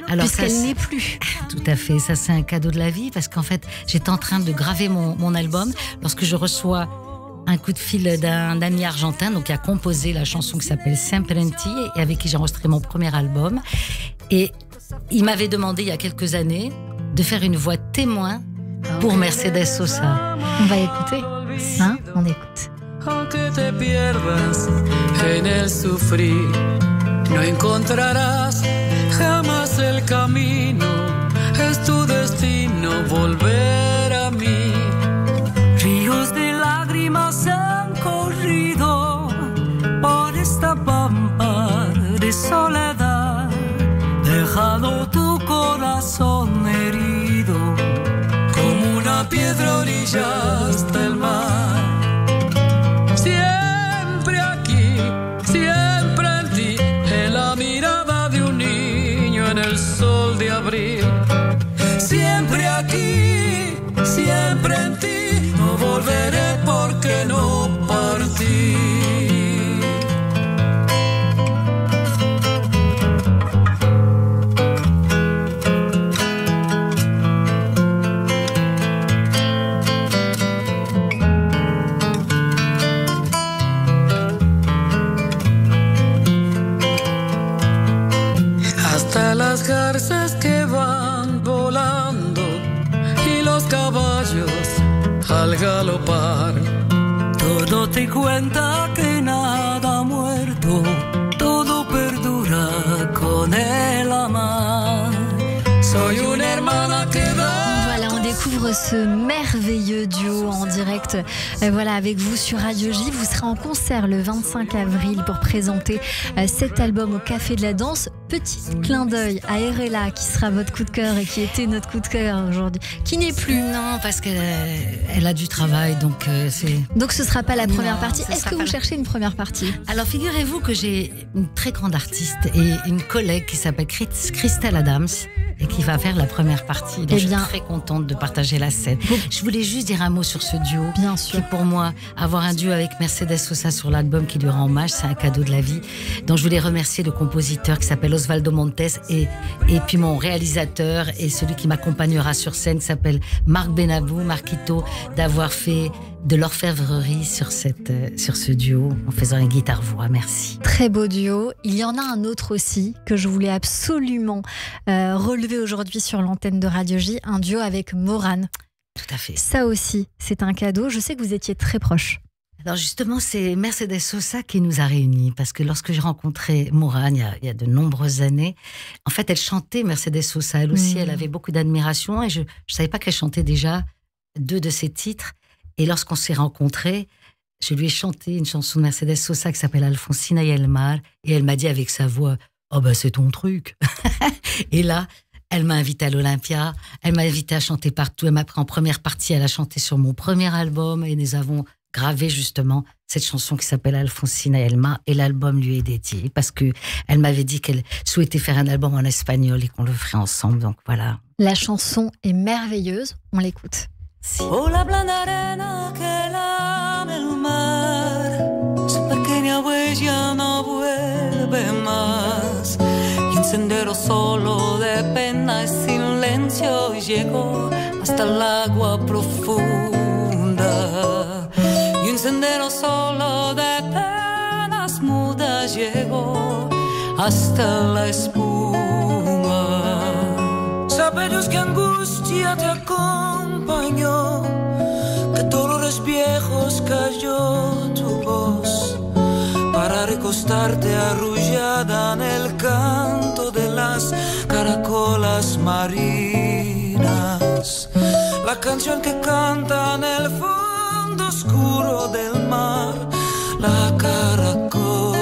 Alors puisqu'elle n'est plus. Tout à fait, ça c'est un cadeau de la vie, parce qu'en fait j'étais en train de graver mon album lorsque je reçois un coup de fil d'un ami argentin, donc qui a composé la chanson qui s'appelle Sempre en Ti, et avec qui j'ai enregistré mon premier album. Et il m'avait demandé il y a quelques années de faire une voix témoin pour Mercedes Sosa. On va écouter, hein? On écoute. Aunque te pierdas en el sufrir, no encontrarás jamás el camino, es tu destino volver a mí. Ríos de lágrimas han corrido por esta pampa de soledad, dejando tu corazón herido como una piedra a orillas del mar. Siempre aquí, siempre en ti, en la mirada de un niño en el sol de abril. Siempre aquí, siempre en ti, no volveré porque no partí. Hasta las garzas que van volando y los caballos al galopar, todo te cuenta que nada ha muerto, todo perdura con el amar. Soy una hermana que va. Voilà, on découvre poursuivre ce merveilleux duo en direct voilà, avec vous sur Radio J. Vous serez en concert le 25 avril pour présenter cet album au Café de la Danse. Petit clin d'œil à Erella qui sera votre coup de cœur et qui était notre coup de cœur aujourd'hui, qui n'est plus. Non, parce qu'elle a du travail, donc c'est... Donc ce ne sera pas la première partie. Est-ce que vous cherchez une première partie? Alors figurez-vous que j'ai une très grande artiste et une collègue qui s'appelle Christelle Adams et qui va faire la première partie. Donc je suis très contente de partager la scène. Je voulais juste dire un mot sur ce duo. Bien sûr. Qui pour moi, avoir un duo avec Mercedes Sosa sur l'album qui lui rend hommage, c'est un cadeau de la vie. Donc je voulais remercier le compositeur qui s'appelle Osvaldo Montes et puis mon réalisateur et celui qui m'accompagnera sur scène qui s'appelle Marc Benabou, Marquito, d'avoir fait de l'orfèvrerie sur ce duo en faisant une guitare-voix. Merci. Très beau duo. Il y en a un autre aussi que je voulais absolument relever aujourd'hui sur l'antenne de Radio J, un duo avec Morane. Tout à fait. Ça aussi, c'est un cadeau. Je sais que vous étiez très proches. Alors justement, c'est Mercedes Sosa qui nous a réunis parce que lorsque j'ai rencontré Morane il y a de nombreuses années, en fait, elle chantait Mercedes Sosa. Elle aussi, elle avait beaucoup d'admiration et je ne savais pas qu'elle chantait déjà 2 de ses titres. Et lorsqu'on s'est rencontrés, je lui ai chanté une chanson de Mercedes Sosa qui s'appelle Alfonsina y el mar et elle m'a dit avec sa voix « Oh ben c'est ton truc !» Et là, elle m'a invitée à l'Olympia, elle m'a invitée à chanter partout, elle m'a pris en première partie, elle a chanté sur mon premier album et nous avons gravé justement cette chanson qui s'appelle Alfonsina y el mar et l'album lui est dédié parce qu'elle m'avait dit qu'elle souhaitait faire un album en espagnol et qu'on le ferait ensemble, donc voilà. La chanson est merveilleuse, on l'écoute. Oh, la blanda arena que lame el mar, su pequeña huella no vuelve más. Y un sendero solo de pena y silencio llegó hasta el agua profunda. Y un sendero solo de penas mudas llegó hasta la espuma. Sabes que angustia te acompañó, que dolores viejos cayó tu voz, para recostarte arrullada en el canto de las caracolas marinas. La canción que canta en el fondo oscuro del mar, la caracola.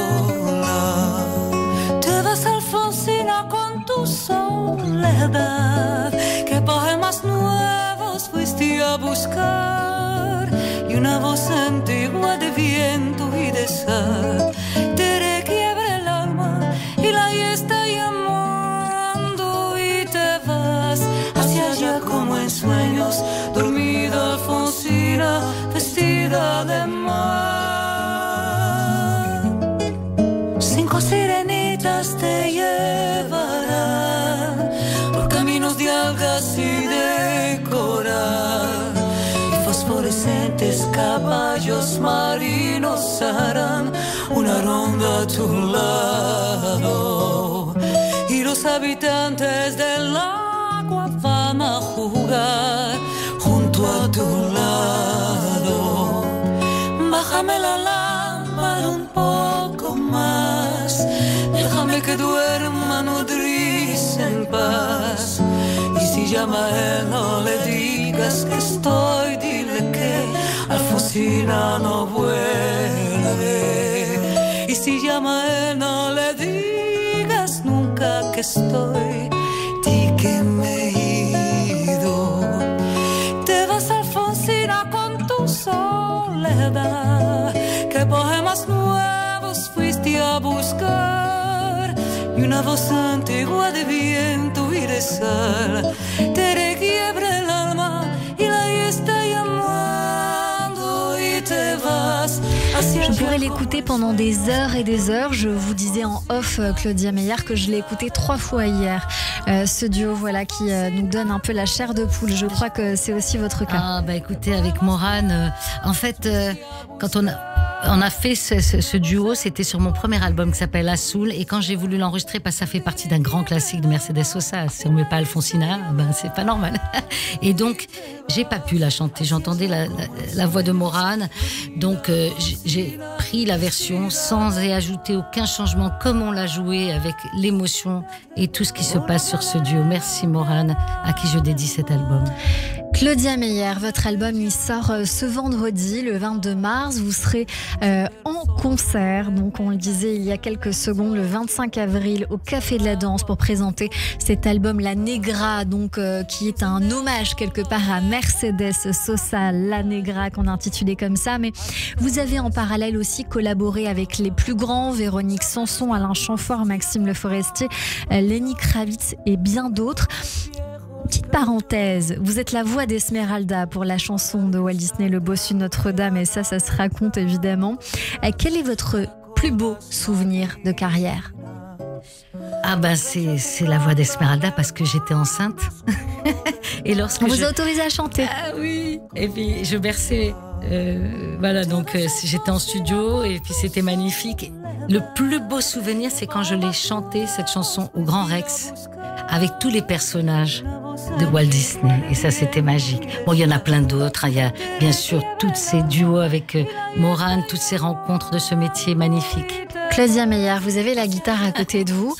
Te vas, Alfonsina, con tu soledad, que poemas nuevos fuiste a buscar, y una voz antigua de viento y de sal te requiebra el alma y la está llamando y te vas hacia allá como en sueños, dormida Alfonsina, vestida de mar. 5 sirenitas te llevarán por caminos de algas y de coral, y fosforescentes caballos marinos harán una ronda a tu lado, y los habitantes del agua van a jugar junto a tu lado. Bájame la lámpara un poco más, déjame que duerma nodriza en paz. Y si llama a él, no le digas que estoy, dile que Alfonsina no vuelve. Y si llama a él, no le digas nunca que estoy, di que me he ido. Te vas, Alfonsina, con tu soledad, que poemas nuevos fuiste a buscar, y una voz antigua de viento y de sal te requiebra el alma y la está llamando y te vas. Je pourrais l'écouter pendant des heures et des heures. Je vous disais en off, Claudia Meyer, que je l'ai écouté 3 fois hier. Ce duo, voilà, qui nous donne un peu la chair de poule. Je crois que c'est aussi votre cas. Ah, bah écoutez, avec Morane, en fait, quand on a fait ce duo, c'était sur mon premier album qui s'appelle Azul, et quand j'ai voulu l'enregistrer, parce que ça fait partie d'un grand classique de Mercedes Sosa, si on ne met pas Alfonsina, ben c'est pas normal. Et donc, j'ai pas pu la chanter. J'entendais la voix de Morane, donc j'ai pris la version sans y ajouter aucun changement, comme on l'a joué, avec l'émotion et tout ce qui se passe sur ce duo. Merci Morane, à qui je dédie cet album. Claudia Meyer, votre album il sort ce vendredi, le 22 mars. Vous serez en concert, donc on le disait il y a quelques secondes, le 25 avril au Café de la Danse pour présenter cet album La Negra, donc qui est un hommage quelque part à Mercedes Sosa, La Negra qu'on a intitulé comme ça. Mais vous avez en parallèle aussi collaboré avec les plus grands, Véronique Sanson, Alain Chamfort, Maxime Le Forestier, Lenny Kravitz et bien d'autres. Petite parenthèse, vous êtes la voix d'Esmeralda pour la chanson de Walt Disney, Le Bossu de Notre-Dame, et ça se raconte évidemment. Quel est votre plus beau souvenir de carrière ? Ah ben c'est la voix d'Esmeralda parce que j'étais enceinte. Et lorsque on vous a autorisé à chanter. Ah oui. Et puis je berçais. Voilà, donc j'étais en studio et puis c'était magnifique. Le plus beau souvenir, c'est quand je l'ai chanté, cette chanson, au Grand Rex, avec tous les personnages de Walt Disney. Et ça, c'était magique. Bon, il y en a plein d'autres. Il y a bien sûr tous ces duos avec Morane, toutes ces rencontres de ce métier magnifique. Claudia Meyer, vous avez la guitare à côté de vous.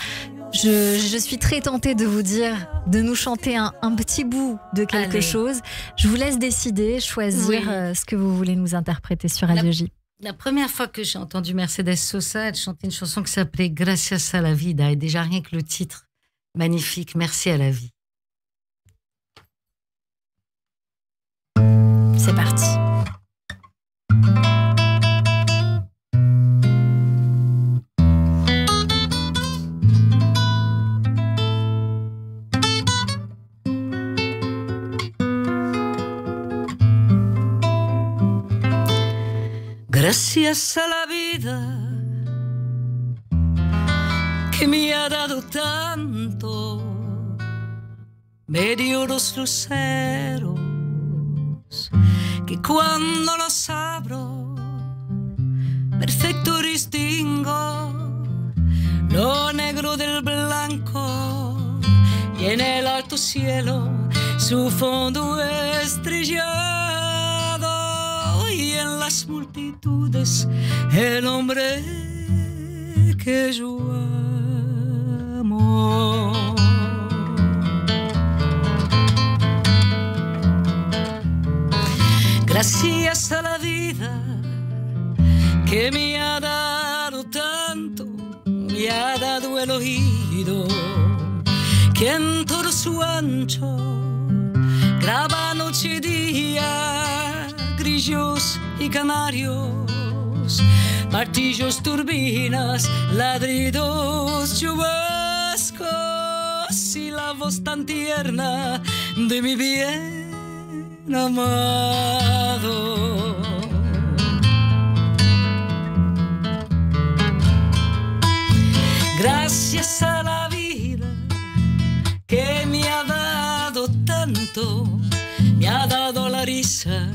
Je suis très tentée de vous dire de nous chanter un petit bout de quelque chose. Je vous laisse décider, choisir ce que vous voulez nous interpréter sur Radio J. La première fois que j'ai entendu Mercedes Sosa, elle chantait une chanson qui s'appelait Gracias a la vida. Et déjà rien que le titre, magnifique, merci à la vie. C'est parti. Gracias a la vida que me ha dado tanto, me dio los luceros que cuando los abro perfecto distingo lo negro del blanco y en el alto cielo su fondo estrellado y en las multitudes el hombre que yo amo. Gracias a la vida que me ha dado tanto, me ha dado el oído que en todo su ancho graba noche y día, grillos y canarios, martillos, turbinas, ladridos, chubascos y la voz tan tierna de mi bien amado. Gracias a la vida que me ha dado tanto, me ha dado la risa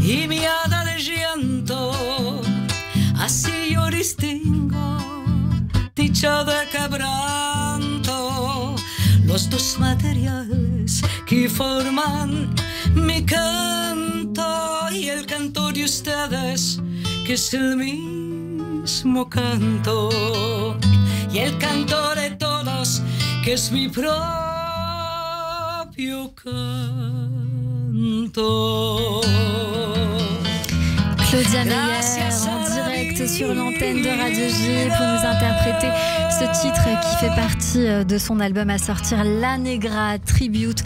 y me ha dado el llanto, así yo distingo dicha de quebranto, los dos materiales que forman mi canto y el canto de ustedes que es el mismo canto y el canto de todos que es mi propio canto. Claudia Meyer en direct sur l'antenne de Radio J pour nous interpréter ce titre qui fait partie de son album à sortir, La Negra, Tribute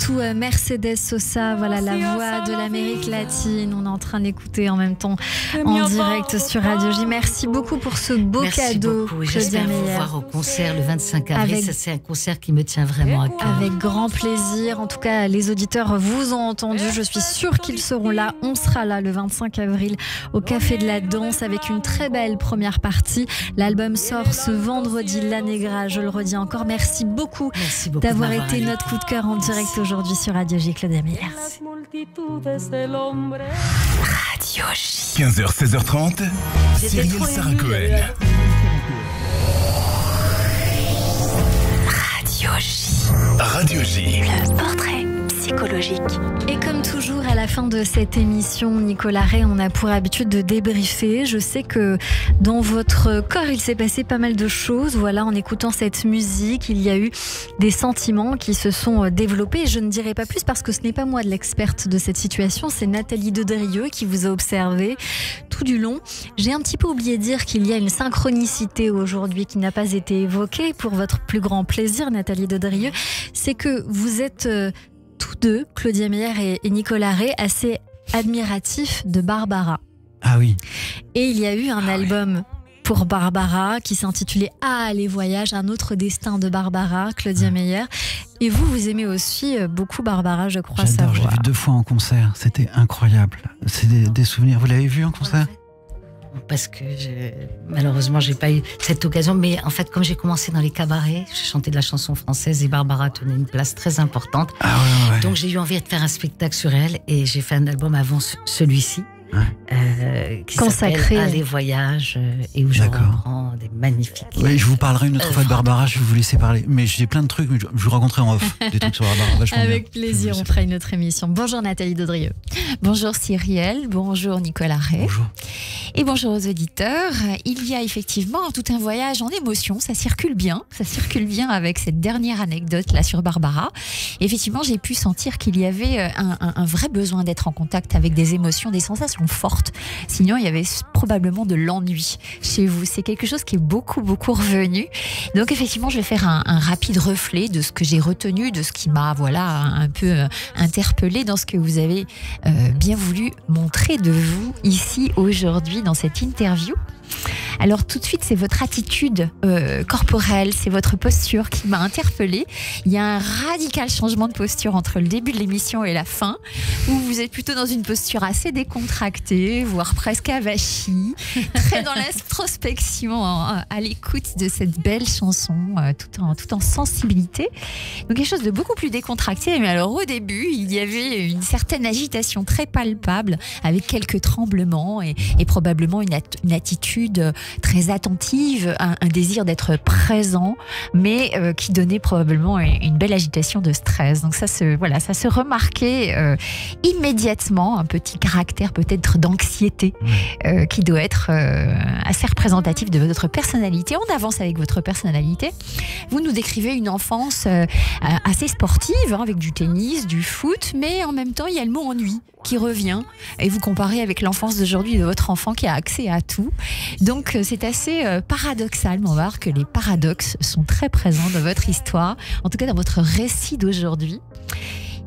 to Mercedes Sosa. Voilà la voix de l'Amérique latine. On est en train d'écouter en même temps en direct sur Radio J. Merci beaucoup pour ce beau cadeau. Beaucoup. J'espère vous voir au concert le 25 avril. Ça, c'est un concert qui me tient vraiment à cœur. Avec grand plaisir. En tout cas, les auditeurs vous ont entendu. Je suis sûre qu'ils seront là. On sera là le 25 avril au Café de la Danse avec une très belle première partie. L'album sort ce vendredi, La Negra, je le redis encore. Merci beaucoup d'avoir été notre coup de cœur en direct aujourd'hui sur Radio J. Claudia Meyer. Radio J. 15h, 16h30, Cyrielle Sarah Cohen. Radio J. Radio J. Le portrait psychologique. Et comme toujours, à la fin de cette émission, Nicolas Ray, on a pour habitude de débriefer. Je sais que dans votre corps, il s'est passé pas mal de choses. Voilà, en écoutant cette musique, il y a eu des sentiments qui se sont développés. Je ne dirai pas plus parce que ce n'est pas moi de l'experte de cette situation, c'est Nathalie Dedrieux qui vous a observé tout du long. J'ai un petit peu oublié de dire qu'il y a une synchronicité aujourd'hui qui n'a pas été évoquée pour votre plus grand plaisir, Nathalie Dedrieux. C'est que vous êtes tous deux, Claudia Meyer et Nicolas Ray, assez admiratifs de Barbara. Ah oui. Et il y a eu un album pour Barbara qui s'intitulait Ah, les voyages, un autre destin de Barbara, Claudia Meyer. Et vous aimez aussi beaucoup Barbara, je crois savoir. Je l'ai vu 2 fois en concert, c'était incroyable. C'est des souvenirs. Vous l'avez vu en concert ? Parce que malheureusement, j'ai pas eu cette occasion. Mais en fait, comme j'ai commencé dans les cabarets, je chantais de la chanson française et Barbara tenait une place très importante. Ah ouais. Donc j'ai eu envie de faire un spectacle sur elle et j'ai fait un album avant celui-ci. Qui s'appelle Les voyages et où je reprends des magnifiques. Oui, je vous parlerai une autre fois de Barbara, je vais vous laisser parler. Mais j'ai plein de trucs, mais je vous raconterai en off des trucs sur Barbara. Avec plaisir, on fera une autre émission. Bonjour Nathalie Dedrieux. Bonjour Cyrielle, bonjour Nicolas Ray. Bonjour. Et bonjour aux auditeurs. Il y a effectivement tout un voyage en émotion, ça circule bien avec cette dernière anecdote là sur Barbara. Et effectivement, j'ai pu sentir qu'il y avait un vrai besoin d'être en contact avec des émotions, des sensations fortes. Sinon, il y avait probablement de l'ennui chez vous. C'est quelque chose qui est beaucoup revenu. Donc effectivement, je vais faire un rapide reflet de ce que j'ai retenu, de ce qui m'a un peu interpellée dans ce que vous avez bien voulu montrer de vous ici aujourd'hui dans cette interview. Alors tout de suite, c'est votre attitude corporelle, c'est votre posture qui m'a interpellée. Il y a un radical changement de posture entre le début de l'émission et la fin, où vous êtes plutôt dans une posture assez décontractée, voire presque avachie, très dans l'introspection, à l'écoute de cette belle chanson, tout en sensibilité. Donc quelque chose de beaucoup plus décontracté. Mais alors au début, il y avait une certaine agitation très palpable, avec quelques tremblements et probablement une attitude très attentive, un désir d'être présent, mais qui donnait probablement une belle agitation de stress. Donc ça se remarquait immédiatement, un petit caractère peut-être d'anxiété qui doit être assez représentatif de votre personnalité. On avance avec votre personnalité. Vous nous décrivez une enfance assez sportive, avec du tennis, du foot, mais en même temps il y a le mot ennui qui revient, et vous comparez avec l'enfance d'aujourd'hui de votre enfant qui a accès à tout. Donc c'est assez paradoxal, on va voir que les paradoxes sont très présents dans votre histoire, en tout cas dans votre récit d'aujourd'hui.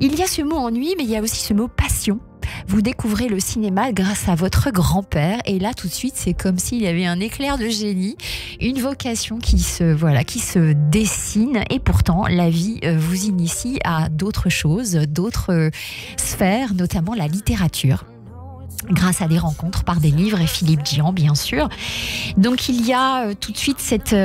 Il y a ce mot ennui, mais il y a aussi ce mot passion. Vous découvrez le cinéma grâce à votre grand-père, et là tout de suite c'est comme s'il y avait un éclair de génie, une vocation qui se dessine, et pourtant la vie vous initie à d'autres choses, d'autres sphères, notamment la littérature, grâce à des rencontres par des livres et Philippe Djian, bien sûr. Donc il y a tout de suite cette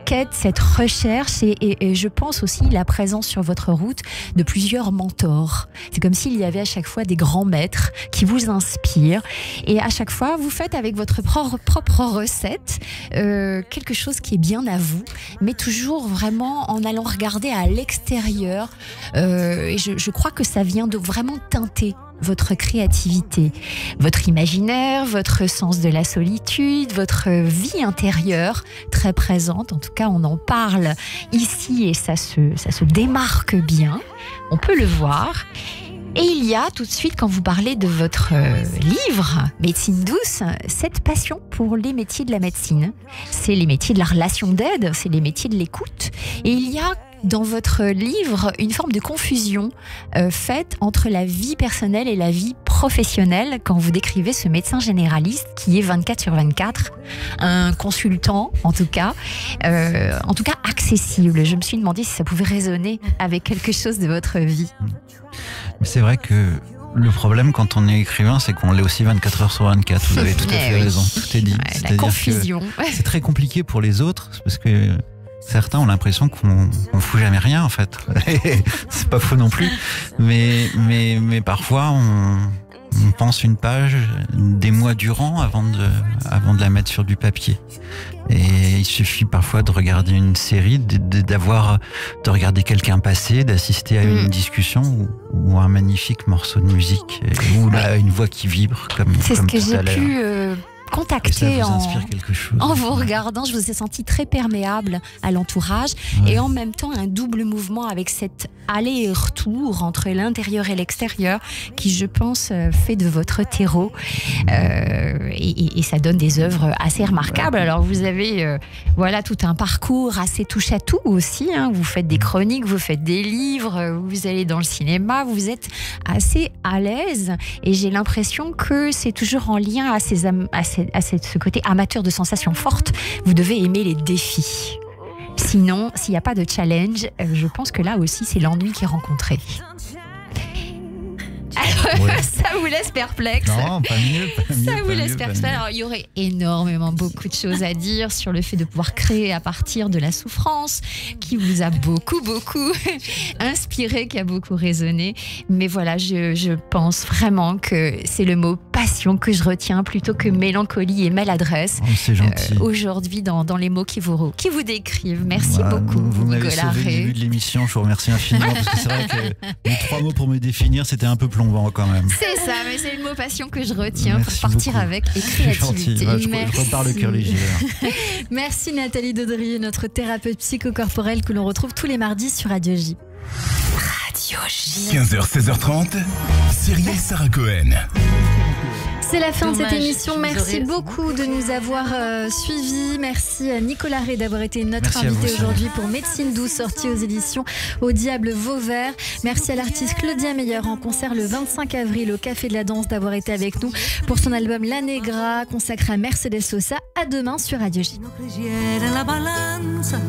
quête, cette recherche, et je pense aussi la présence sur votre route de plusieurs mentors. C'est comme s'il y avait à chaque fois des grands maîtres qui vous inspirent, et à chaque fois vous faites avec votre propre recette quelque chose qui est bien à vous, mais toujours vraiment en allant regarder à l'extérieur, et je crois que ça vient de vraiment teinter votre créativité, votre imaginaire, votre sens de la solitude, votre vie intérieure très présente. En tout cas, on en parle ici et ça se démarque bien. On peut le voir. Et il y a tout de suite, quand vous parlez de votre livre, Médecine douce, cette passion pour les métiers de la médecine. C'est les métiers de la relation d'aide, c'est les métiers de l'écoute. Et il y a dans votre livre une forme de confusion faite entre la vie personnelle et la vie professionnelle quand vous décrivez ce médecin généraliste qui est 24/24, un consultant en tout cas accessible. Je me suis demandé si ça pouvait résonner avec quelque chose de votre vie. C'est vrai que le problème quand on est écrivain, c'est qu'on l'est aussi 24 heures sur 24. Vous avez tout à fait raison. Tout est dit. La confusion. C'est très compliqué pour les autres parce que certains ont l'impression qu'on fout jamais rien en fait. C'est pas faux non plus. Mais parfois on pense une page des mois durant avant de la mettre sur du papier. Et il suffit parfois de regarder une série, de regarder quelqu'un passer, d'assister à une discussion ou un magnifique morceau de musique ou là une voix qui vibre comme c'est ce que tout j'ai à l'heure. pu contacter vous inspire quelque chose. en vous regardant. Je vous ai senti très perméable à l'entourage et en même temps un double mouvement avec cet aller et retour entre l'intérieur et l'extérieur qui, je pense, fait de votre terreau et ça donne des œuvres assez remarquables. Alors vous avez voilà tout un parcours assez touche à tout aussi, hein. Vous faites des chroniques, vous faites des livres, vous allez dans le cinéma, vous êtes assez à l'aise et j'ai l'impression que c'est toujours en lien à ce côté amateur de sensations fortes. Vous devez aimer les défis. Sinon, s'il n'y a pas de challenge, je pense que là aussi, c'est l'ennui qui est rencontré. Ça vous laisse perplexe. Non, pas mieux. Ça vous laisse perplexe. Alors, il y aurait beaucoup de choses à dire sur le fait de pouvoir créer à partir de la souffrance, qui vous a beaucoup inspiré, qui a beaucoup résonné. Mais voilà, je pense vraiment que c'est le mot passion que je retiens plutôt que mélancolie et maladresse. Oh, c'est gentil. Aujourd'hui, dans les mots qui vous décrivent. Merci beaucoup, vous m'avez Nicolas sauvé le Rey. début de l'émission, je vous remercie infiniment parce que c'est vrai que les 3 mots pour me définir, c'était un peu plombant quand même. C'est ça, mais c'est le mot passion que je retiens Merci pour partir beaucoup. avec et C'est créativité. gentil. Je repars le cœur léger. Merci Nathalie Daudry, notre thérapeute psychocorporelle que l'on retrouve tous les mardis sur Radio J. Radio J. 15h, 16h30, Cyrielle Sarah Cohen. C'est la fin de Dommage, cette émission. je vous Merci aurais- beaucoup de nous avoir suivis. Merci à Nicolas Rey d'avoir été notre Merci à invité vous, aujourd'hui pour Médecine douce, sortie aux éditions Au Diable Vauvert. Merci à l'artiste Claudia Meyer en concert le 25 avril au Café de la Danse d'avoir été avec nous pour son album La Negra consacré à Mercedes Sosa. À demain sur Radio J. La balanza